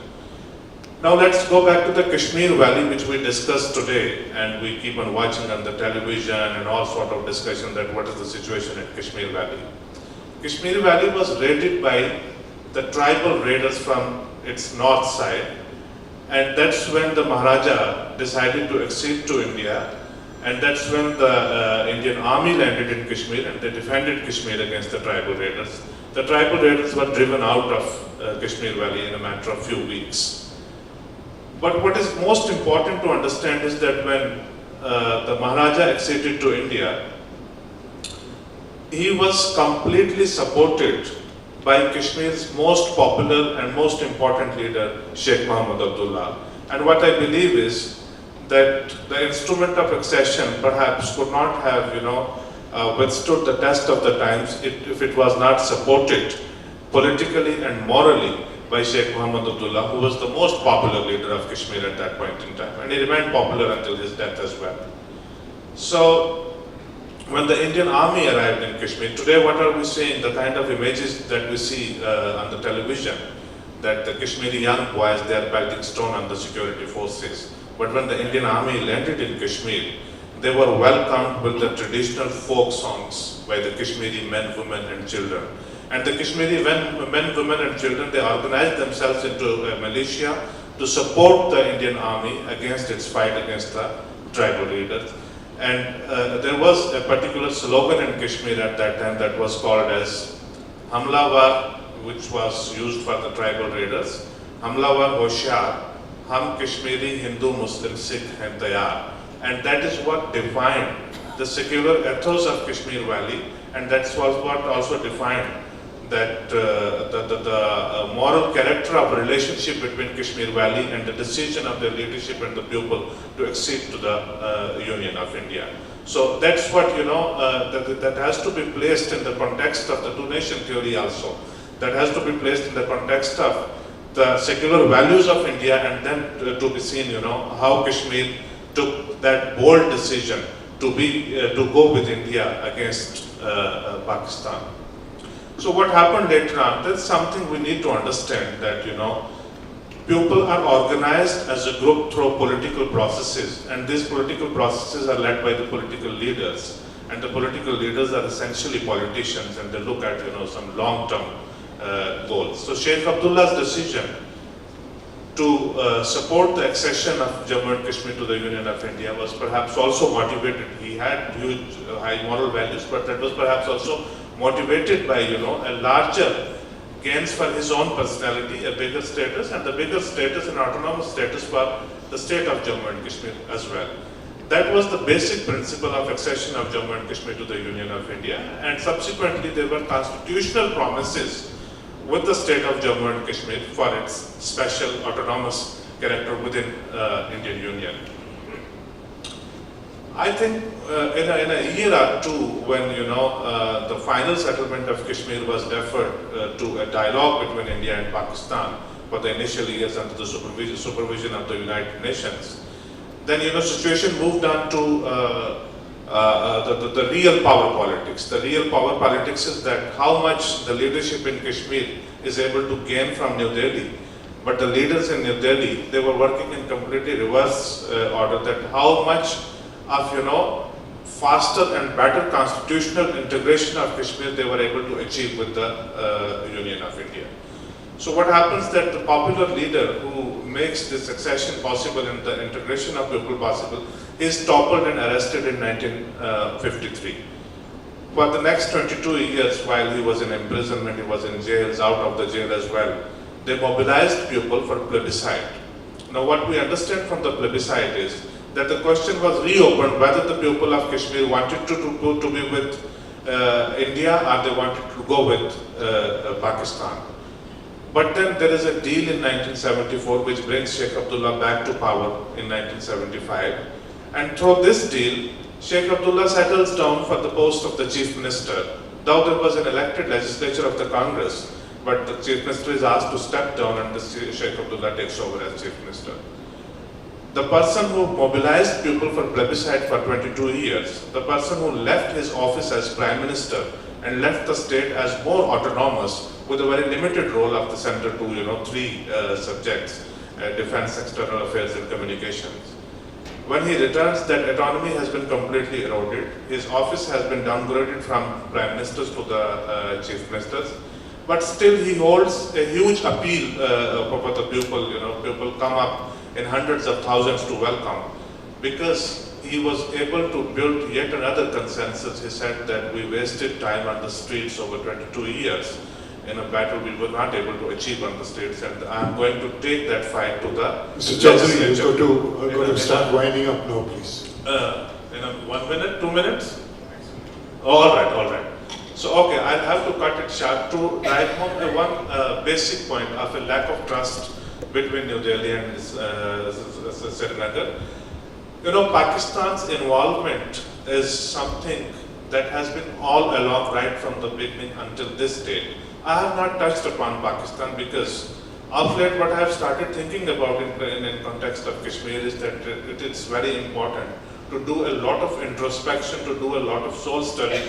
Now let's go back to the Kashmir Valley, which we discussed today, and we keep on watching on the television and all sort of discussion that what is the situation in Kashmir Valley. Kashmir Valley was raided by the tribal raiders from its north side, And that's when the Maharaja decided to accede to India, and that's when the Indian army landed in Kashmir and they defended Kashmir against the tribal raiders. The tribal raiders were driven out of Kashmir Valley in a matter of few weeks. But what is most important to understand is that when the Maharaja acceded to India, he was completely supported by Kashmir's most popular and most important leader, Sheikh Muhammad Abdullah. And what I believe is that the instrument of accession perhaps could not have, withstood the test of the times if it was not supported politically and morally by Sheikh Muhammad Abdullah, who was the most popular leader of Kashmir at that point in time. And he remained popular until his death as well. So, when the Indian army arrived in Kashmir, today what are we seeing? The kind of images that we see on the television, that the Kashmiri young boys, they are pelting stone on the security forces. But when the Indian army landed in Kashmir, they were welcomed with the traditional folk songs by the Kashmiri men, women and children. And the Kashmiri men, women and children, they organized themselves into a militia to support the Indian army against its fight against the tribal leaders. And there was a particular slogan in Kashmir at that time that was called as Hamlavar, which was used for the tribal raiders. Hamlavar Hoshiyar, Hum Kashmiri Hindu Muslim Sikh and Tayar. And that is what defined the secular ethos of Kashmir Valley, and that was what also defined that the moral character of relationship between Kashmir Valley and the decision of the leadership and the people to accede to the Union of India. So that's what, that has to be placed in the context of the two-nation theory also. That has to be placed in the context of the secular values of India, and then to be seen, how Kashmir took that bold decision to go with India against Pakistan. So what happened later on, that's something we need to understand, that, people are organized as a group through political processes, and these political processes are led by the political leaders. And the political leaders are essentially politicians, and they look at, some long-term goals. So Sheikh Abdullah's decision to support the accession of Jammu and Kashmir to the Union of India was perhaps also motivated. He had huge, high moral values, but that was perhaps also motivated by, a larger gains for his own personality, a bigger status, and the bigger status and autonomous status for the state of Jammu and Kashmir as well. That was the basic principle of accession of Jammu and Kashmir to the Union of India, and subsequently there were constitutional promises with the state of Jammu and Kashmir for its special autonomous character within Indian Union. I think in a year or two, when the final settlement of Kashmir was deferred to a dialogue between India and Pakistan for the initial years under the supervision of the United Nations, then situation moved on to the real power politics. The real power politics is that how much the leadership in Kashmir is able to gain from New Delhi. But the leaders in New Delhi, they were working in completely reverse order, that how much of, faster and better constitutional integration of Kashmir they were able to achieve with the Union of India. So what happens that the popular leader who makes this accession possible and the integration of people possible is toppled and arrested in 1953. For the next 22 years while he was in imprisonment, he was in jails, out of the jail as well, they mobilized people for plebiscite. Now what we understand from the plebiscite is that the question was reopened whether the people of Kashmir wanted to be with India or they wanted to go with Pakistan. But then there is a deal in 1974 which brings Sheikh Abdullah back to power in 1975. And through this deal, Sheikh Abdullah settles down for the post of the Chief Minister. Though there was an elected legislature of the Congress, but the Chief Minister is asked to step down and Sheikh Abdullah takes over as Chief Minister. The person who mobilized people for plebiscite for 22 years, the person who left his office as Prime Minister and left the state as more autonomous with a very limited role of the center to, three subjects, defense, external affairs and communications. When he returns, that autonomy has been completely eroded. His office has been downgraded from Prime Ministers to the Chief Ministers. But still he holds a huge appeal for the people, people come up in hundreds of thousands to welcome, because he was able to build yet another consensus. He said that we wasted time on the streets over 22 years in a battle we were not able to achieve on the streets, and I'm going to take that fight to the Mr. Chaudhary, legislature. you've got to start winding up now, please. In a 1 minute, 2 minutes? All right, all right. So, okay, I'll have to cut it short to drive home one basic point of a lack of trust between New Delhi and Srinagar. You know, Pakistan's involvement is something that has been all along, right from the beginning until this date. I have not touched upon Pakistan because of late what I have started thinking about in context of Kashmir is that it is very important to do a lot of introspection, to do a lot of soul study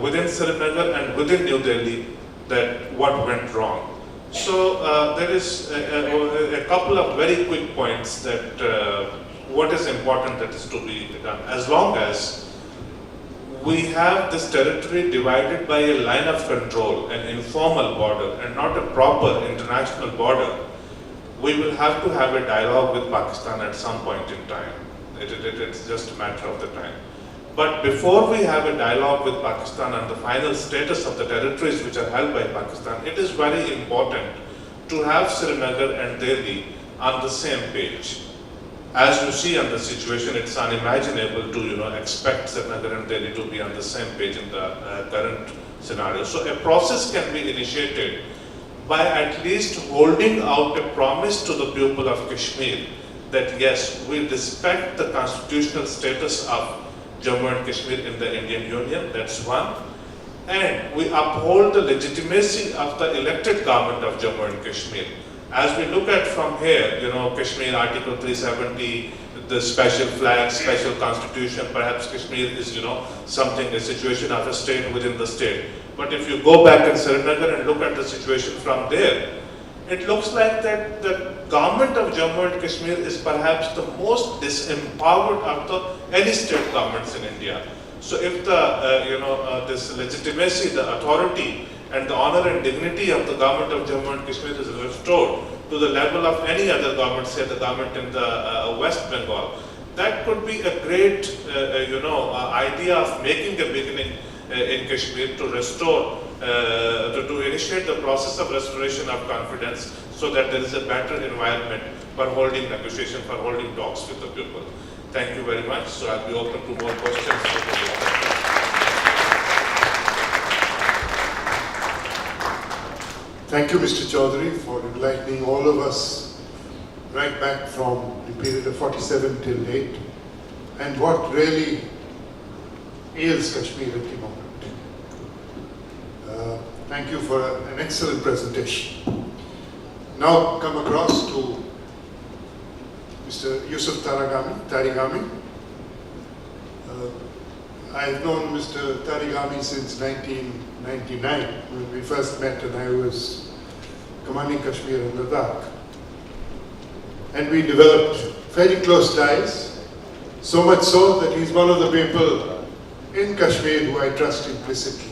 within Srinagar and within New Delhi, that what went wrong. So there is a couple of very quick points that what is important that is to be done. As long as we have this territory divided by a line of control, an informal border and not a proper international border, we will have to have a dialogue with Pakistan at some point in time. It's just a matter of the time. But before we have a dialogue with Pakistan on the final status of the territories which are held by Pakistan, it is very important to have Srinagar and Delhi on the same page. As you see on the situation, it's unimaginable to expect Srinagar and Delhi to be on the same page in the current scenario. So a process can be initiated by at least holding out a promise to the people of Kashmir that yes, we respect the constitutional status of Jammu and Kashmir in the Indian Union, that's one. And we uphold the legitimacy of the elected government of Jammu and Kashmir. As we look at from here, Kashmir Article 370, the special flag, special constitution, perhaps Kashmir is, something, a situation of a state within the state. But if you go back in Srinagar and look at the situation from there, it looks like that the government of Jammu and Kashmir is perhaps the most disempowered of any state governments in India. So if this legitimacy, the authority, and the honor and dignity of the government of Jammu and Kashmir is restored to the level of any other government, say the government in the West Bengal, that could be a great, idea of making a beginning in Kashmir to restore, to initiate the process of restoration of confidence so that there is a better environment for holding negotiation, for holding talks with the people. Thank you very much. So I'll be open to more questions. Thank you, Mr. Chaudhary, for enlightening all of us right back from the period of 47 till date and what really ails Kashmir at the moment. Thank you for an excellent presentation. Now come across to Mr. Yusuf Tarigami. I've known Mr. Tarigami since 1999 when we first met and I was commanding Kashmir and Ladakh. And we developed very close ties, so much so that he's one of the people in Kashmir who I trust implicitly.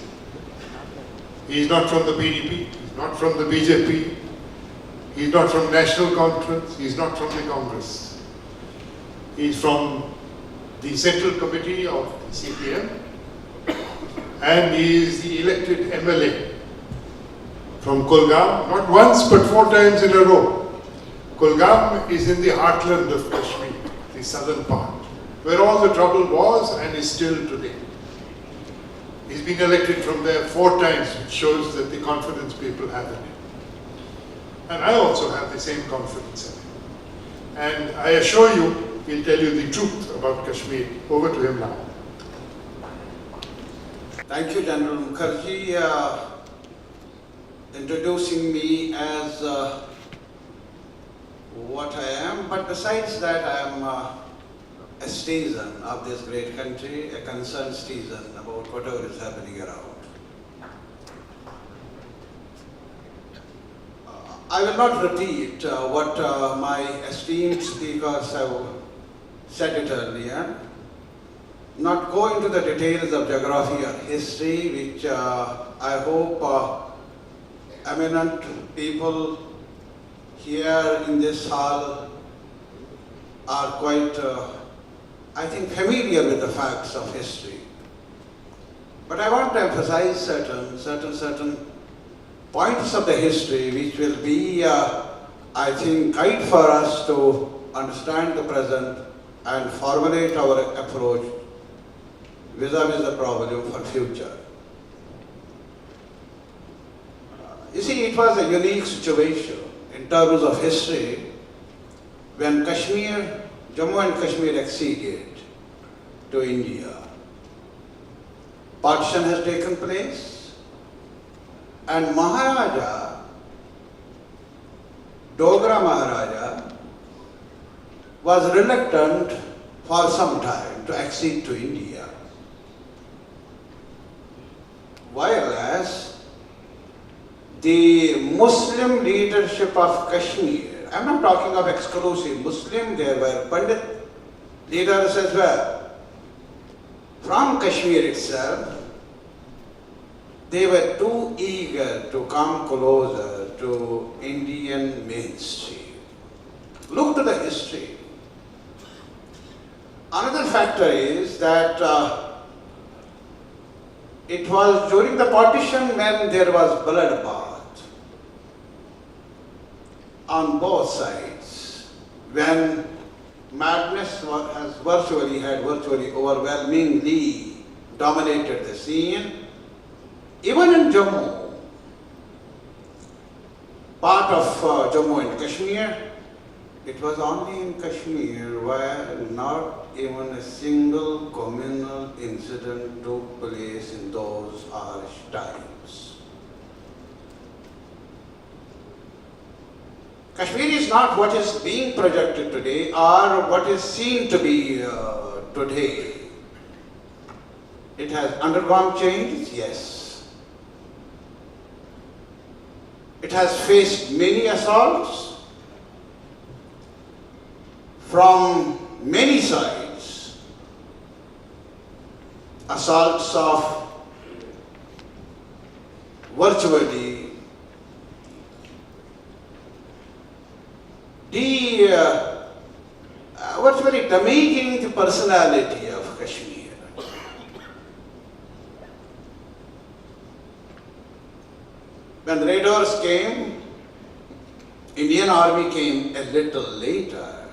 He's not from the PDP, he's not from the BJP, he's not from National Conference, he's not from the Congress. He's from the Central Committee of the CPM, and he is the elected MLA from Kulgam, not once but 4 times in a row. Kulgam is in the heartland of Kashmir, the southern part, where all the trouble was and is still today. He's been elected from there 4 times, which shows that the confidence people have in him. And I also have the same confidence in him. And I assure you, he'll tell you the truth about Kashmir. Over to him now. Thank you, General Mukherjee, introducing me as what I am. But besides that, I am a citizen of this great country, a concerned citizen about whatever is happening around. I will not repeat what my esteemed speakers have said it earlier, not go into the details of geography or history, which I hope eminent people here in this hall are quite, I think, familiar with the facts of history. But I want to emphasize certain points of the history which will be, I think, guide for us to understand the present and formulate our approach vis-a-vis the problem for future. You see, it was a unique situation in terms of history when Kashmir, Jammu and Kashmir acceded to India. Partition has taken place and Maharaja, Dogra Maharaja, was reluctant for some time to accede to India. Whereas the Muslim leadership of Kashmir, I'm not talking of exclusive Muslim, there were Pandit leaders as well. From Kashmir itself, they were too eager to come closer to Indian mainstream. Look to the history. Another factor is that it was during the partition when there was bloodbath on both sides, when madness had virtually overwhelmingly dominated the scene. Even in Jammu, part of Jammu and Kashmir, it was only in Kashmir where not even a single communal incident took place in those harsh times. Kashmir is not what is being projected today or what is seen to be today. It has undergone changes, yes. It has faced many assaults from many sides. Assaults of virtually virtually damaging the personality of Kashmir. When the raiders came, Indian army came a little later.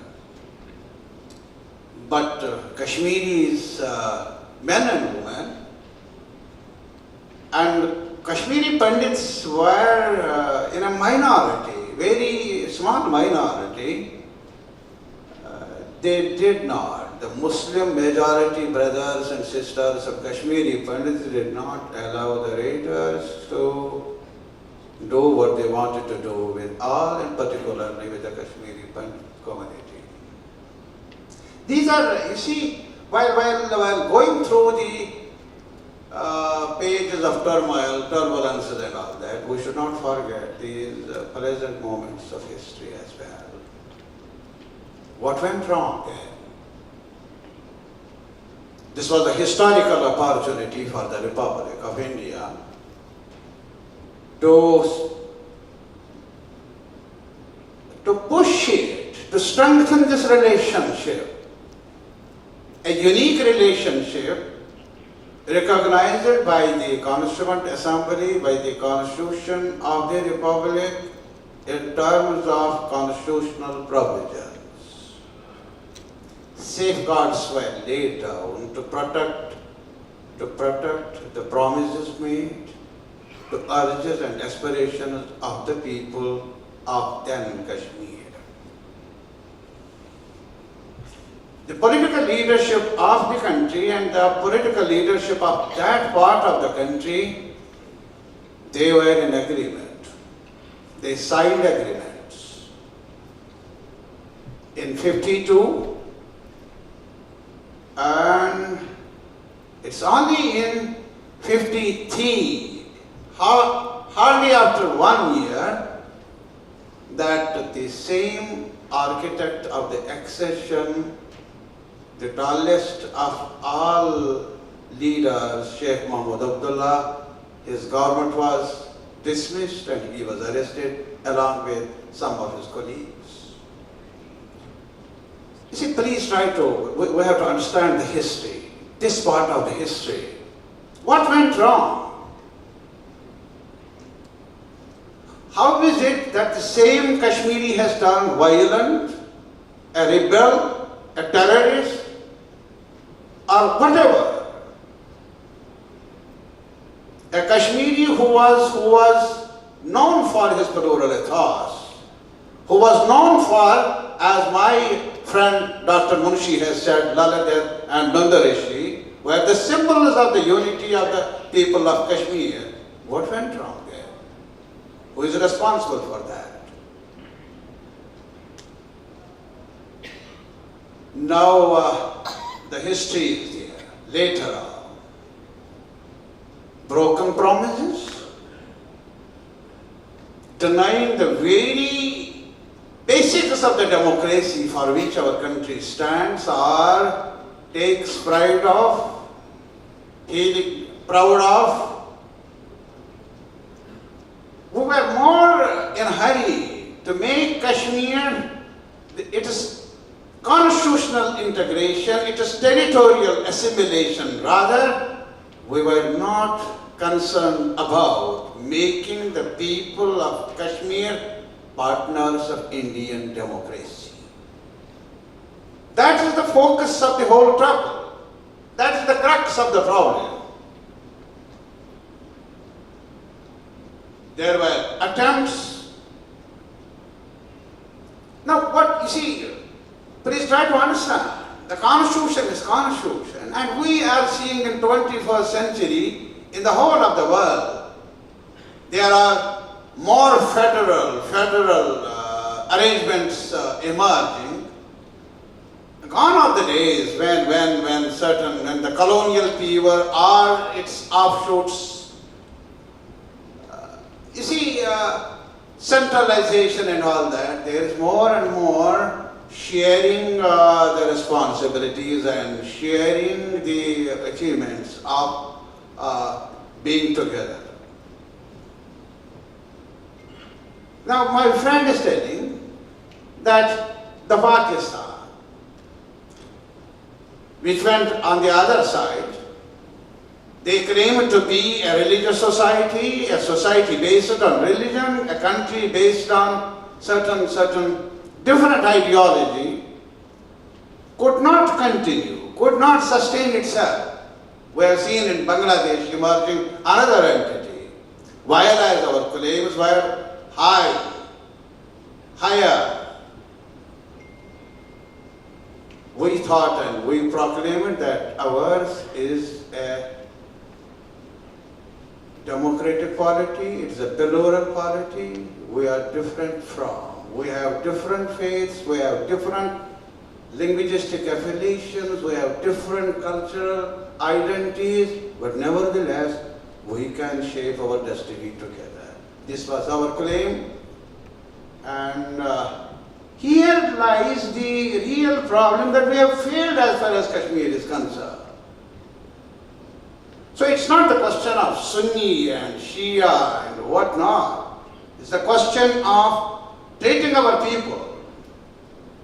But Kashmiris, men and women, and Kashmiri Pandits were in a minority, very small minority. They did not, the Muslim majority brothers and sisters of Kashmiri Pandits did not allow the raiders to do what they wanted to do with all, and particularly with the Kashmiri Pandit community. These are, you see, while going through the pages of turmoil, turbulences and all that, we should not forget these pleasant moments of history as well. What went wrong then? This was a historical opportunity for the Republic of India to push it, to strengthen this relationship. A unique relationship recognized by the Constituent Assembly, by the Constitution of the Republic in terms of constitutional provisions. Safeguards were laid down to protect the promises made, the urges and aspirations of the people of then Kashmir. The political leadership of the country and the political leadership of that part of the country, they were in agreement. They signed agreements. In 52, and it's only in 53, hardly after 1 year, that the same architect of the accession, the tallest of all leaders, Sheikh Mahmud Abdullah, his government was dismissed and he was arrested along with some of his colleagues. You see, please try to, we have to understand the history, this part of the history. What went wrong? How is it that the same Kashmiri has turned violent, a rebel, a terrorist, or whatever? A Kashmiri who was known for his plural ethos, who was known for, as my friend Dr. Munshi has said, Laladeh and Nandarishi, were the symbols of the unity of the people of Kashmir. What went wrong there? Who is responsible for that? Now, the history is there. Later on, broken promises, denying the very basics of the democracy for which our country stands or takes pride of, feeling proud of. We were more in a hurry to make Kashmir, it is constitutional integration, it is territorial assimilation. Rather, we were not concerned about making the people of Kashmir partners of Indian democracy. That is the focus of the whole trouble. That is the crux of the problem. There were attempts. Now what, you see, please try to understand. The Constitution is Constitution, and we are seeing in 21st century, in the whole of the world, there are more federal arrangements emerging. Gone are the days when the colonial fever or its offshoots, you see, centralization and all that. There is more and more sharing the responsibilities and sharing the achievements of being together. Now, my friend is telling that the Pakistan, which went on the other side, they claim to be a religious society, a society based on religion, a country based on certain different ideology, could not continue, could not sustain itself. We have seen in Bangladesh emerging another entity, while as our claims were higher. We thought and we proclaimed that ours is a democratic polity, it's a plural polity, we are different from. We have different faiths, we have different linguistic affiliations, we have different cultural identities, but nevertheless, we can shape our destiny together. This was our claim, and here lies the real problem that we have failed as far as Kashmir is concerned. So it's not the question of Sunni and Shia and whatnot. It's the question of treating our people,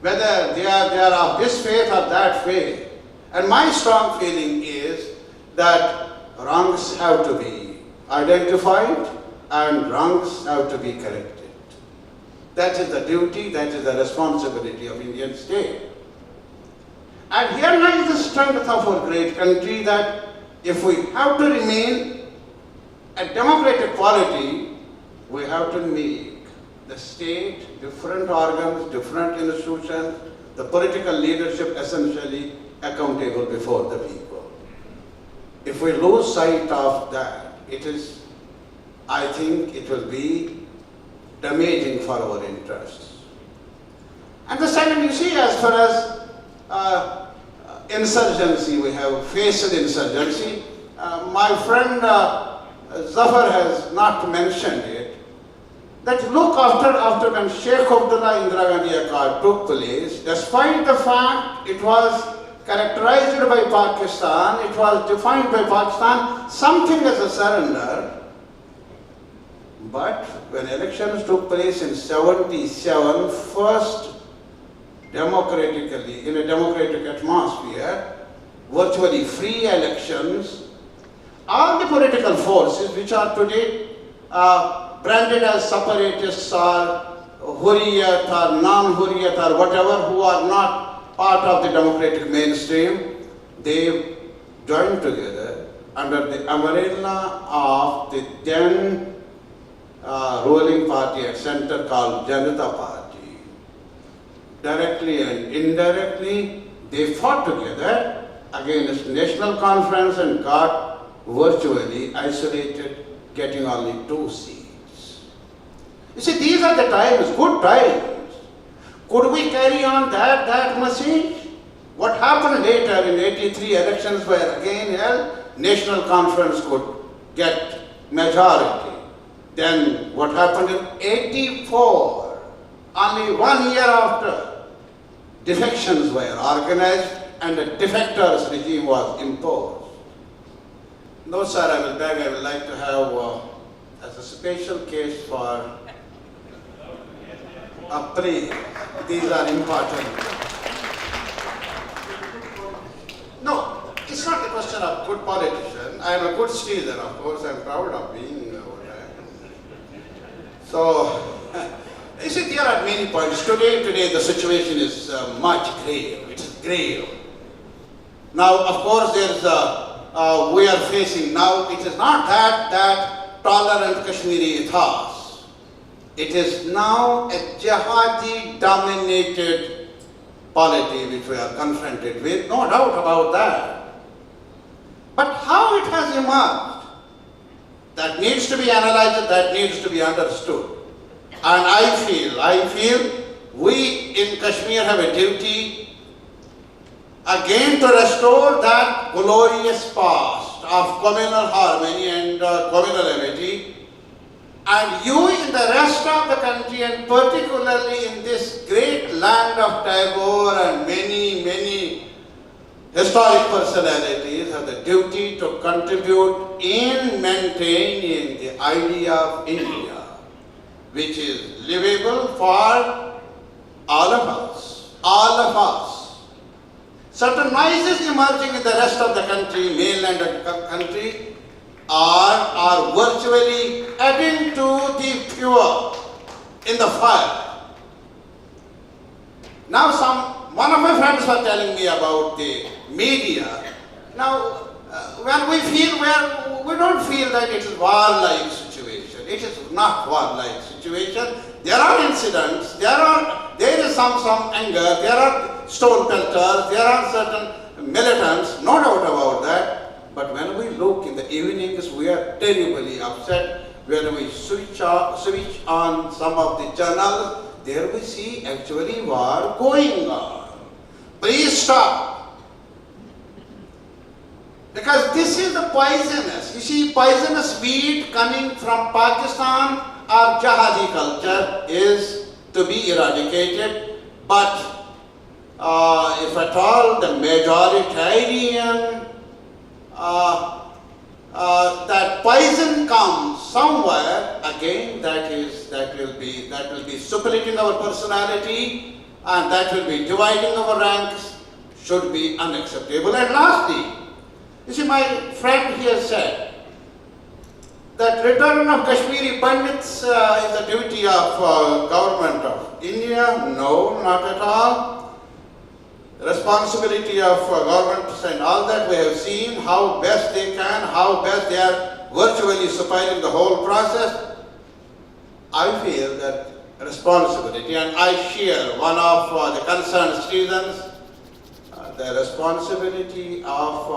whether they are of this faith or that faith. And my strong feeling is that wrongs have to be identified and wrongs have to be corrected. That is the duty, that is the responsibility of Indian state. And here lies the strength of our great country, that if we have to remain a democratic polity, we have to make the state, different organs, different institutions, the political leadership essentially accountable before the people. If we lose sight of that, I think it will be damaging for our interests. And the second, you see, as far as insurgency, we have faced insurgency. My friend Zafar has not mentioned it. That look, after when Sheikh Abdullah Indira Gandhi Accord took place, despite the fact it was characterized by Pakistan, it was defined by Pakistan, something as a surrender. But when elections took place in 77, first democratically, in a democratic atmosphere, virtually free elections, all the political forces which are today branded as separatists or Hurriyat or non-Hurriyat or whatever, who are not part of the democratic mainstream, they joined together under the umbrella of the then ruling party at center called Janata Party. Directly and indirectly, they fought together against national conference and got virtually isolated, getting only 2 seats. You see, these are the times, good times. Could we carry on that message? What happened later in 83 elections were again held, national conference could get majority. Then what happened in 84, only 1 year after, defections were organized and a defectors regime was imposed. No sir, I will beg, I would like to have as a special case for a plea. These are important. No, it's not a question of good politician. I am a good citizen, of course. I am proud of being one. So, you see, there are many points. Today the situation is much grave. It is grave. Now, of course, there is we are facing now. It is not that tolerant Kashmiri ethos. It is now a jihadi-dominated polity which we are confronted with, no doubt about that. But how it has emerged, that needs to be analyzed, that needs to be understood. And I feel we in Kashmir have a duty again to restore that glorious past of communal harmony and communal amity. And you in the rest of the country, and particularly in this great land of Tagore and many historic personalities, have the duty to contribute in maintaining the idea of India, which is livable for all of us, all of us. Certain noises emerging in the rest of the country, mainland country, are virtually adding to the fuel in the fire. Now one of my friends was telling me about the media. Now, when we don't feel that it is war-like situation. It is not war-like situation. There are incidents, there is some anger, there are stone pelters, there are certain militants, no doubt about that. But when we look in the evenings, we are terribly upset. When we switch on some of the channels, there we see actually war going on. Please stop. Because this is the poisonous. You see, poisonous weed coming from Pakistan or jihadi culture is to be eradicated. But if at all the majoritarian that poison comes somewhere, again that will be splitting our personality, and that will be dividing our ranks, should be unacceptable. And lastly, you see, my friend here said that return of Kashmiri Pandits is a duty of government of India. No, not at all. Responsibility of governments and all that, we have seen how best they can, how best they are virtually spoiling the whole process. I feel that responsibility, and I share one of the concerned citizens, the responsibility of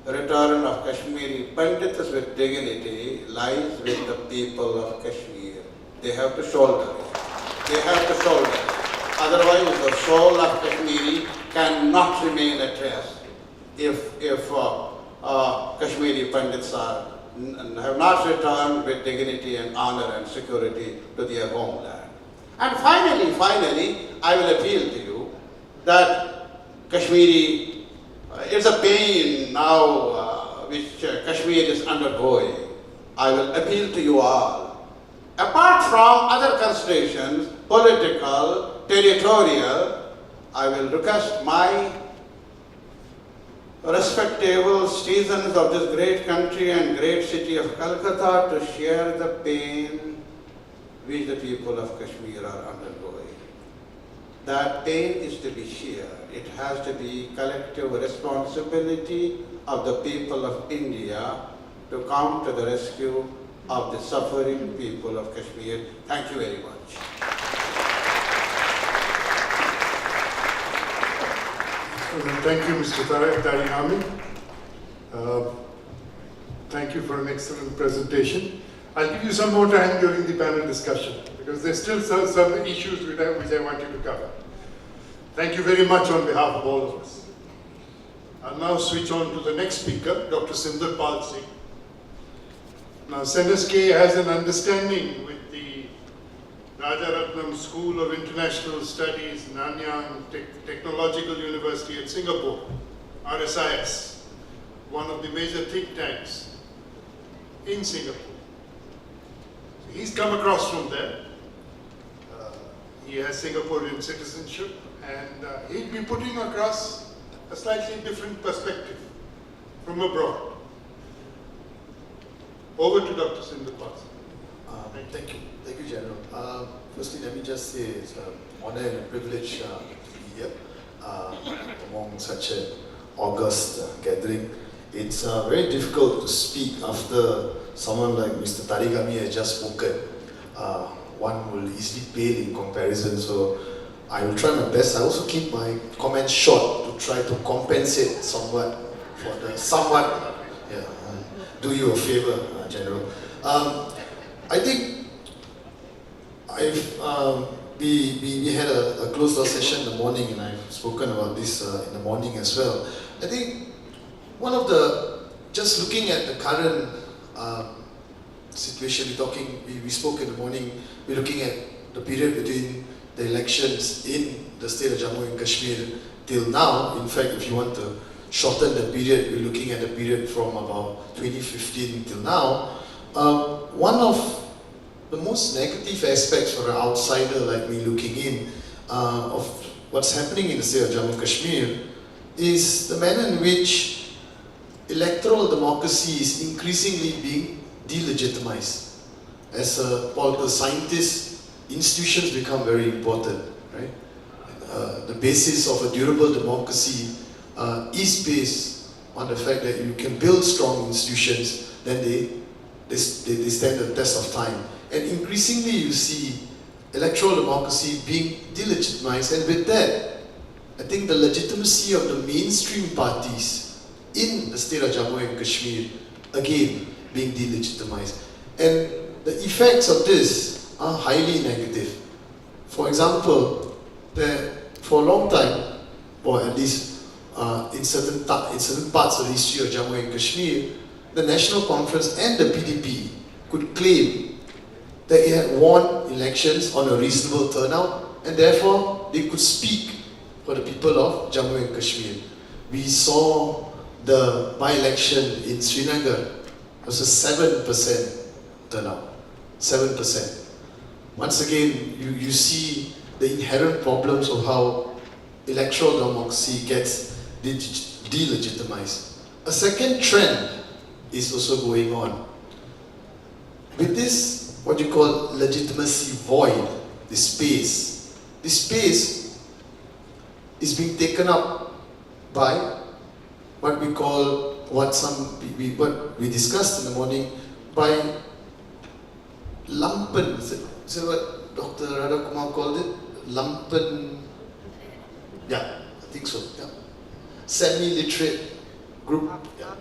return of Kashmiri Pandits with dignity lies with the people of Kashmir. They have to shoulder it. They have to shoulder it. Otherwise, the soul of Kashmiri cannot remain at rest if Kashmiri Pandits have not returned with dignity and honor and security to their homeland. And finally, I will appeal to you that Kashmiri, it's a pain now which Kashmir is undergoing. I will appeal to you all. Apart from other considerations, political, territorial, I will request my respectable citizens of this great country and great city of Calcutta to share the pain which the people of Kashmir are undergoing. That pain is to be shared. It has to be collective responsibility of the people of India to come to the rescue of the suffering people of Kashmir. Thank you very much. Thank you, Mr. Tarihami. Thank you for an excellent presentation. I'll give you some more time during the panel discussion because there's still some issues which I want you to cover. Thank you very much on behalf of all of us. I'll now switch on to the next speaker, Dr. Sindar Pal Singh. Now, SNSK has an understanding with the Rajaratnam School of International Studies, Nanyang Technological University at Singapore, RSIS, one of the major think tanks in Singapore. So he's come across from there. He has Singaporean citizenship, and he'll be putting across a slightly different perspective from abroad. Over to Dr. Sindar Pal Singh. Thank you, General. Firstly, let me just say it's an honor and a privilege to be here among such an august gathering. It's very difficult to speak after someone like Mr. Tarihami has just spoken. One will easily pale in comparison, so I will try my best. I also keep my comments short to try to compensate somewhat for the somewhat. Yeah, do you a favor, General. I think we had a closed door session in the morning, and I've spoken about this in the morning as well. I think one of the, just looking at the current situation, we spoke in the morning, we're looking at the period between the elections in the state of Jammu and Kashmir till now. In fact, if you want to shorten the period, we're looking at the period from about 2015 till now. One of the most negative aspects for an outsider like me looking in of what's happening in the state of Jammu and Kashmir is the manner in which electoral democracy is increasingly being delegitimized. As a political scientist, institutions become very important, right? The basis of a durable democracy is based on the fact that you can build strong institutions, then they stand the test of time. And increasingly you see electoral democracy being delegitimized, and with that, I think the legitimacy of the mainstream parties in the state of Jammu and Kashmir, again, being delegitimized. And the effects of this are highly negative. For example, for a long time, or at least in certain parts of the history of Jammu and Kashmir, the National Conference and the PDP could claim that it had won elections on a reasonable turnout, and therefore they could speak for the people of Jammu and Kashmir. We saw the by-election in Srinagar. It was a 7% turnout. 7%. Once again, you see the inherent problems of how electoral democracy gets delegitimized. A second trend is also going on. With this, what you call legitimacy void, the space is being taken up by what we call, what we discussed in the morning, by lumpen, is it what Dr. Radhakumar called it? Lumpen, yeah, I think so, yeah. Semi-literate group. Yeah.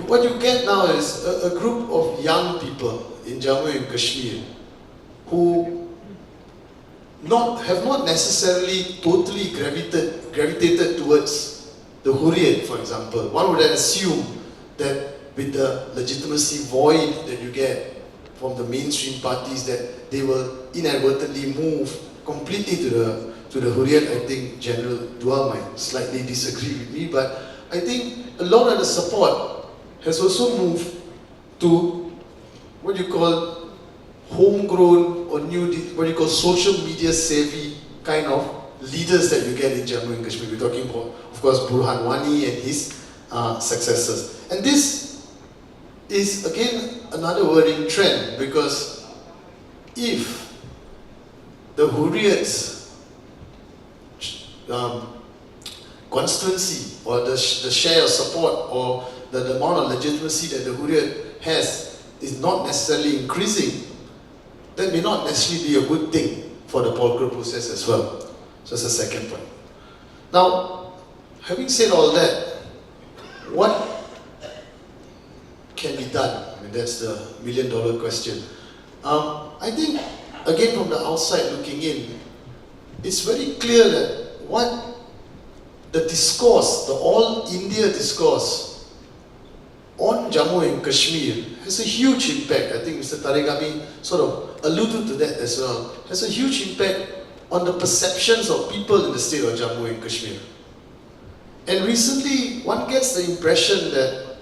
What you get now is a group of young people in Jammu and Kashmir who have not necessarily totally gravitated towards the Hurriyat, for example. One would assume that with the legitimacy void that you get from the mainstream parties, that they will inadvertently move completely to the Hurriyat. I think General Dua might slightly disagree with me, but I think a lot of the support has also moved to what you call homegrown or new, what you call social media savvy kind of leaders that you get in Jammu and Kashmir. We're talking about, of course, Burhan Wani and his successors. And this is again another worrying trend, because if the Hurriyat's constituency or the share of support or the amount of legitimacy that the Hurriyat has is not necessarily increasing, that may not necessarily be a good thing for the political process as well. So that's the second point. Now, having said all that, what can be done? I mean, that's the million-dollar question. I think, again, from the outside looking in, it's very clear that what the discourse, the all-India discourse on Jammu and Kashmir has a huge impact. I think Mr. Tarekami sort of alluded to that as well. Has a huge impact on the perceptions of people in the state of Jammu and Kashmir. And recently, one gets the impression that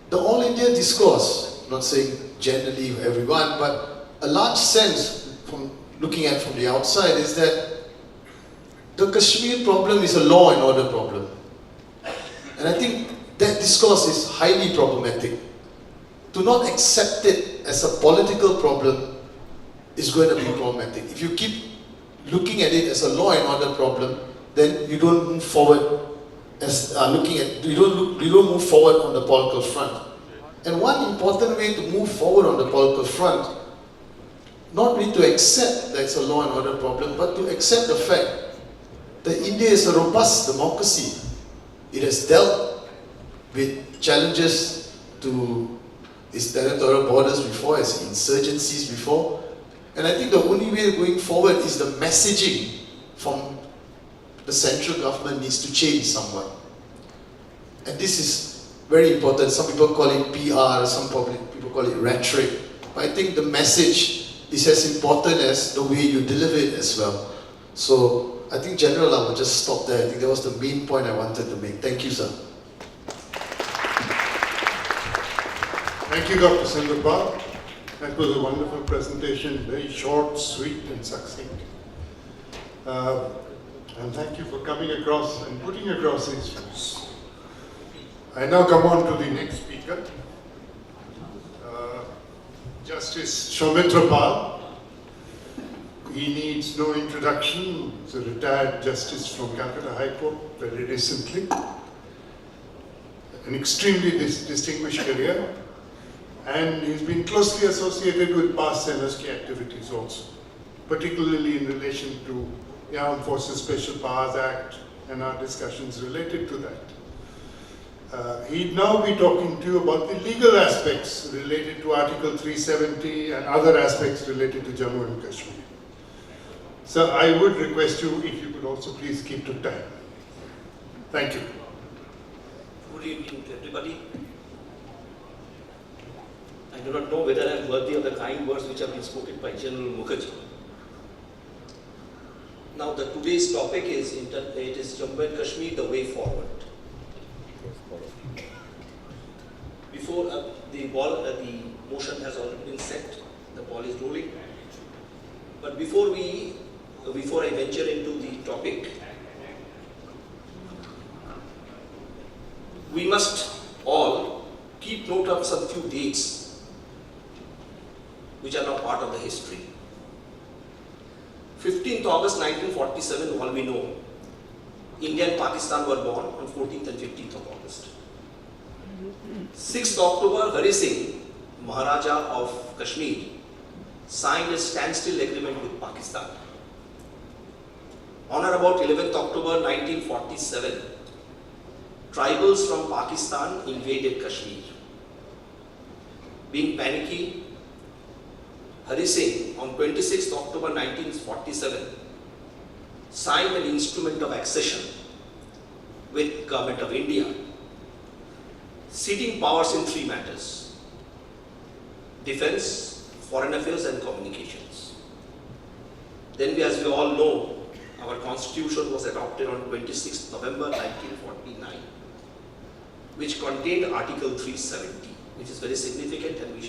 the all-India discourse, I'm not saying generally everyone, but a large sense from looking at from the outside is that the Kashmir problem is a law and order problem. And I think that discourse is highly problematic. To not accept it as a political problem is going to be problematic. If you keep looking at it as a law and order problem, then you don't move forward as you don't move forward on the political front. And one important way to move forward on the political front, not really to accept that it's a law and order problem, but to accept the fact that India is a robust democracy. It has dealt with challenges to its territorial borders before, its insurgencies before. And I think the only way going forward is the messaging from the central government needs to change somewhat. And this is very important. Some people call it PR, some people call it rhetoric. But I think the message is as important as the way you deliver it as well. So I think, General, I will just stop there. I think that was the main point I wanted to make. Thank you, sir. Thank you, Dr. Sandhupal. That was a wonderful presentation, very short, sweet, and succinct. And thank you for coming across and putting across these views. I now come on to the next speaker, Justice Soumitra Pal. He needs no introduction. He's a retired justice from Calcutta High Court very recently. An extremely distinguished career. And he's been closely associated with past NSK activities also, particularly in relation to the Armed Forces Special Powers Act and our discussions related to that. He'd now be talking to you about the legal aspects related to Article 370 and other aspects related to Jammu and Kashmir. So I would request you, if you could also please keep to time. Thank you. Good evening to everybody. I do not know whether I am worthy of the kind words which have been spoken by General Mukherjee. Now today's topic is, it is Jammu and Kashmir, the way forward. Before the motion has already been set, the ball is rolling. But before I venture into the topic, we must all keep note of some few dates which are now part of the history. 15th August 1947, all we know, India and Pakistan were born on 14th and 15th of August. 6th October, Hari Singh, Maharaja of Kashmir, signed a standstill agreement with Pakistan. On or about 11th October 1947, tribals from Pakistan invaded Kashmir. Being panicky, Hari Singh on 26th October 1947 signed an instrument of accession with Government of India, ceding powers in three matters: defense, foreign affairs and communications. Then as we all know, our constitution was adopted on 26th November 1949, which contained Article 370, which is very significant and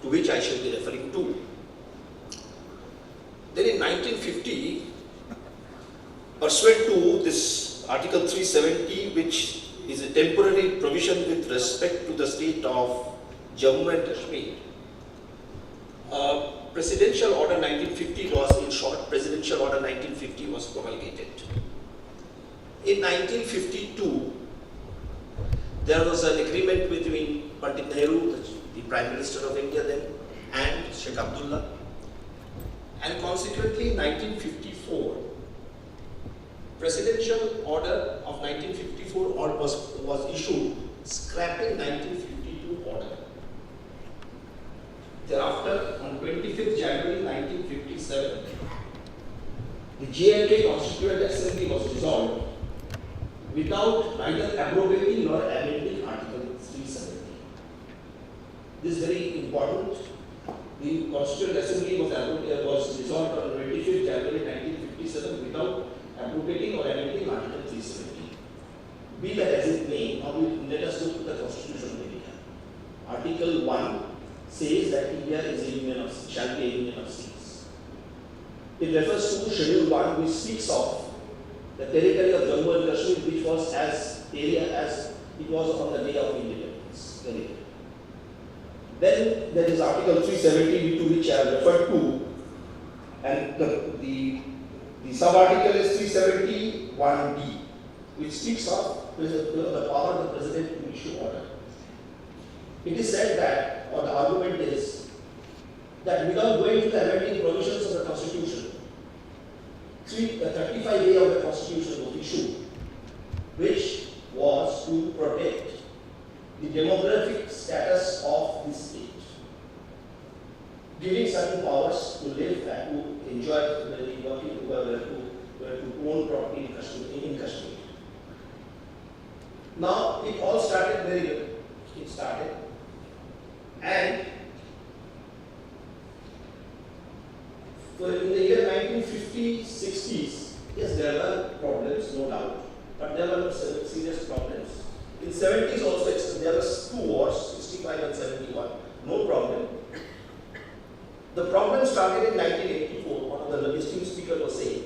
to which I shall be referring to. Then in 1950, pursuant to this Article 370, which is a temporary provision with respect to the state of Jammu and Kashmir, Presidential Order 1950 was, in short, Presidential Order 1950 was promulgated. In 1952, there was an agreement between Pandit Nehru, the Prime Minister of India then, and Sheikh Abdullah. And consequently, in 1954, Presidential Order of 1954 was issued, scrapping 1952 order. Thereafter, on 25th January 1957, the J&K Constituent Assembly was dissolved without neither abrogating nor amending Article 370. This is very important. The Constituent Assembly was dissolved on 25th January 1957 without abrogating or amending Article 370. Be that as it may, now let us look at the Constitution of India. Article 1 says that India is a union shall be a union of states. It refers to Schedule 1, which speaks of the territory of Jammu and Kashmir, which was as area as it was on the day of independence. Then there is Article 370, to which I have referred to, and the sub-article is 371D, which speaks of the power of the President to issue order. It is said that, or the argument is, that without going to the amending provisions of the Constitution, 35A of the Constitution was issued, which was to protect the demographic status of the state, giving certain powers to live and to enjoy to own property in Kashmir. Now, it all started very well. It started, and in the year 1950s, 60s, yes, there were problems, no doubt, but there were serious problems. In 70s also, there were 2 wars, 65 and 71, no problem. The problem started in 1984, one of the esteemed speaker was saying,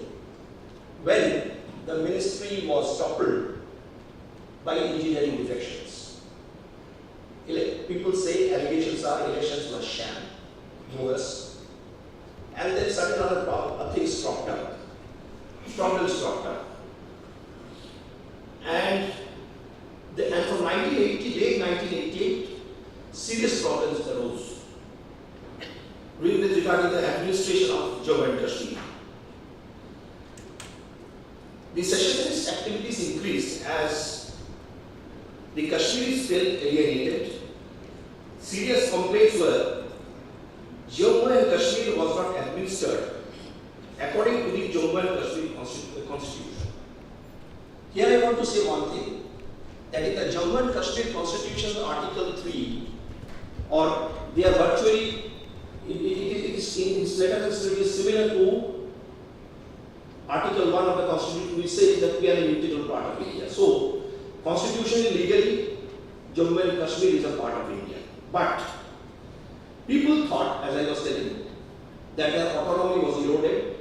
when the ministry was toppled by engineering defections. People say allegations are elections were sham, bogus, and then suddenly things cropped up, problems cropped up. And from 1980, late 1988, serious problems arose regarding the administration of Jammu and Kashmir. The secessionist activities increased as the Kashmiris felt alienated. Serious complaints were Jammu and Kashmir was not administered according to the Jammu and Kashmir Constitution. Here I want to say one thing, that in the Jammu and Kashmir Constitution, Article 3, or they are virtually, it is similar to Article 1 of the Constitution, which says that we are an integral part of India. So, constitutionally, legally, Jammu and Kashmir is a part of India. But people thought, as I was telling, that their autonomy was eroded.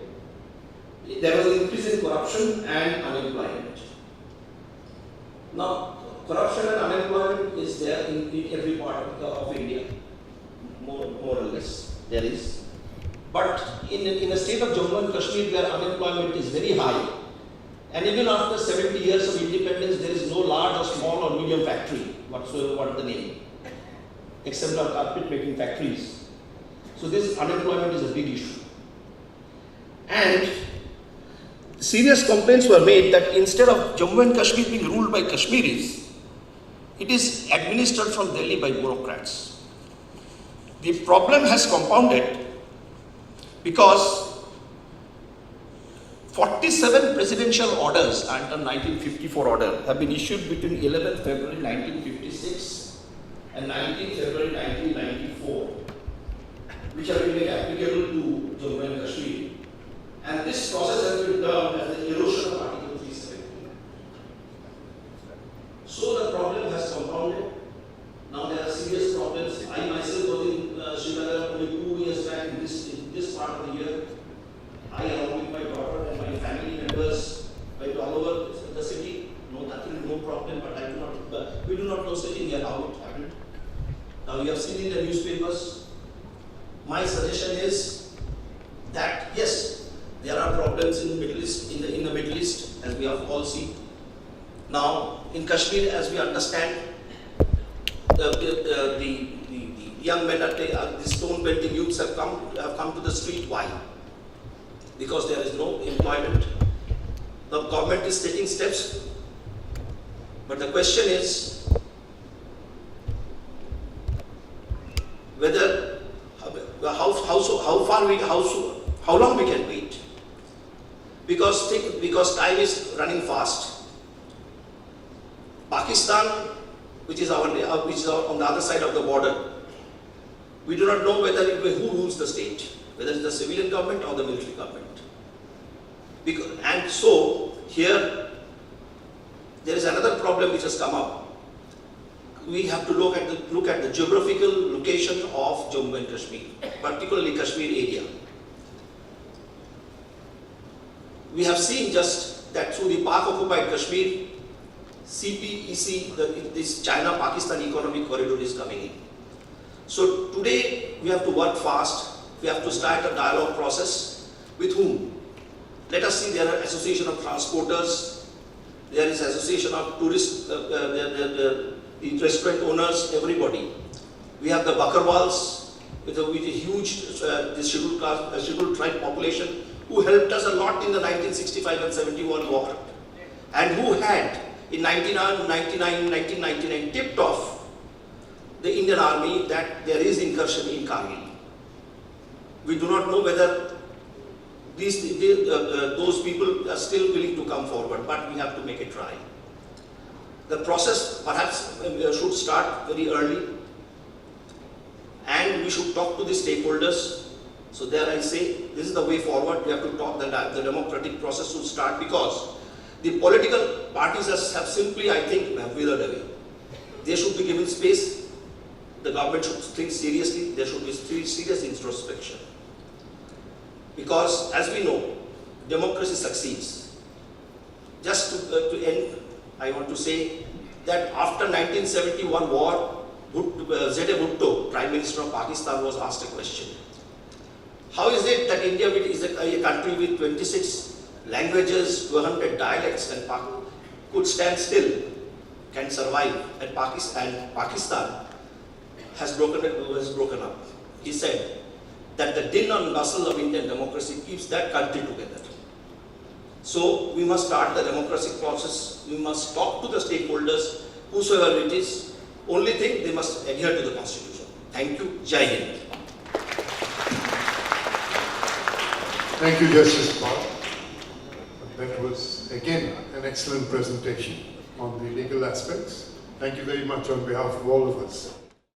There was an increase in corruption and unemployment. Now, corruption and unemployment is there in every part of India, more or less, there is. But in the state of Jammu and Kashmir, where unemployment is very high, and even after 70 years of independence, there is no large or small or medium factory, whatsoever what the name, except our carpet making factories. So this unemployment is a big issue. And serious complaints were made that instead of Jammu and Kashmir being ruled by Kashmiris, it is administered from Delhi by bureaucrats. The problem has compounded because 47 presidential orders under 1954 order have been issued between 11th February 1956 and 19th February 1994, which have been made applicable to Jammu and Kashmir. And this process has been termed as the erosion of Article 370. So the problem has compounded. Now there are serious problems. I myself was in Srinagar only 2 years back in this part of the year. how it happened. Now you have seen in the newspapers. My suggestion is that yes, there are problems in the Middle East, in the Middle East, as we have all seen. Now in Kashmir, as we understand, the young men, the stone belting youths have come to the street. Why? Because there is no employment. The government is taking steps, but the question is whether how long we can wait, because time is running fast. Pakistan, which is on the other side of the border, we do not know who rules the state, whether it's the civilian government or the military government. And so here there is another problem which has come up. We have to look at the geographical location of Jammu and Kashmir, particularly Kashmir area. We have seen just that through the Pak-occupied Kashmir, CPEC, this China-Pakistan economic corridor is coming in. So today we have to work fast. We have to start a dialogue process with whom? Let us see, there are association of transporters, there is association of tourists, the restaurant owners, everybody. We have the Bakarwals with a huge scheduled tribe population who helped us a lot in the 1965 and 71 war, and who had in 1999 tipped off the Indian Army that there is incursion in Kargil. We do not know whether those people are still willing to come forward, but we have to make it try. The process perhaps should start very early, and we should talk to the stakeholders. So there I say, this is the way forward. We have to talk, the democratic process should start, because the political parties have simply, I think, have withered away. They should be given space. The government should think seriously. There should be serious introspection. Because as we know, democracy succeeds. Just to end, I want to say that after 1971 war, Z.A. Bhutto, Prime Minister of Pakistan, was asked a question. How is it that India is a country with 26 languages, 200 dialects, and could stand still, can survive, and Pakistan has broken up? He said that the din and bustle of Indian democracy keeps that country together. So we must start the democratic process. We must talk to the stakeholders, whosoever it is. Only thing, they must adhere to the constitution. Thank you. Jai Hind. Thank you, Justice Paul. That was again an excellent presentation on the legal aspects. Thank you very much on behalf of all of us.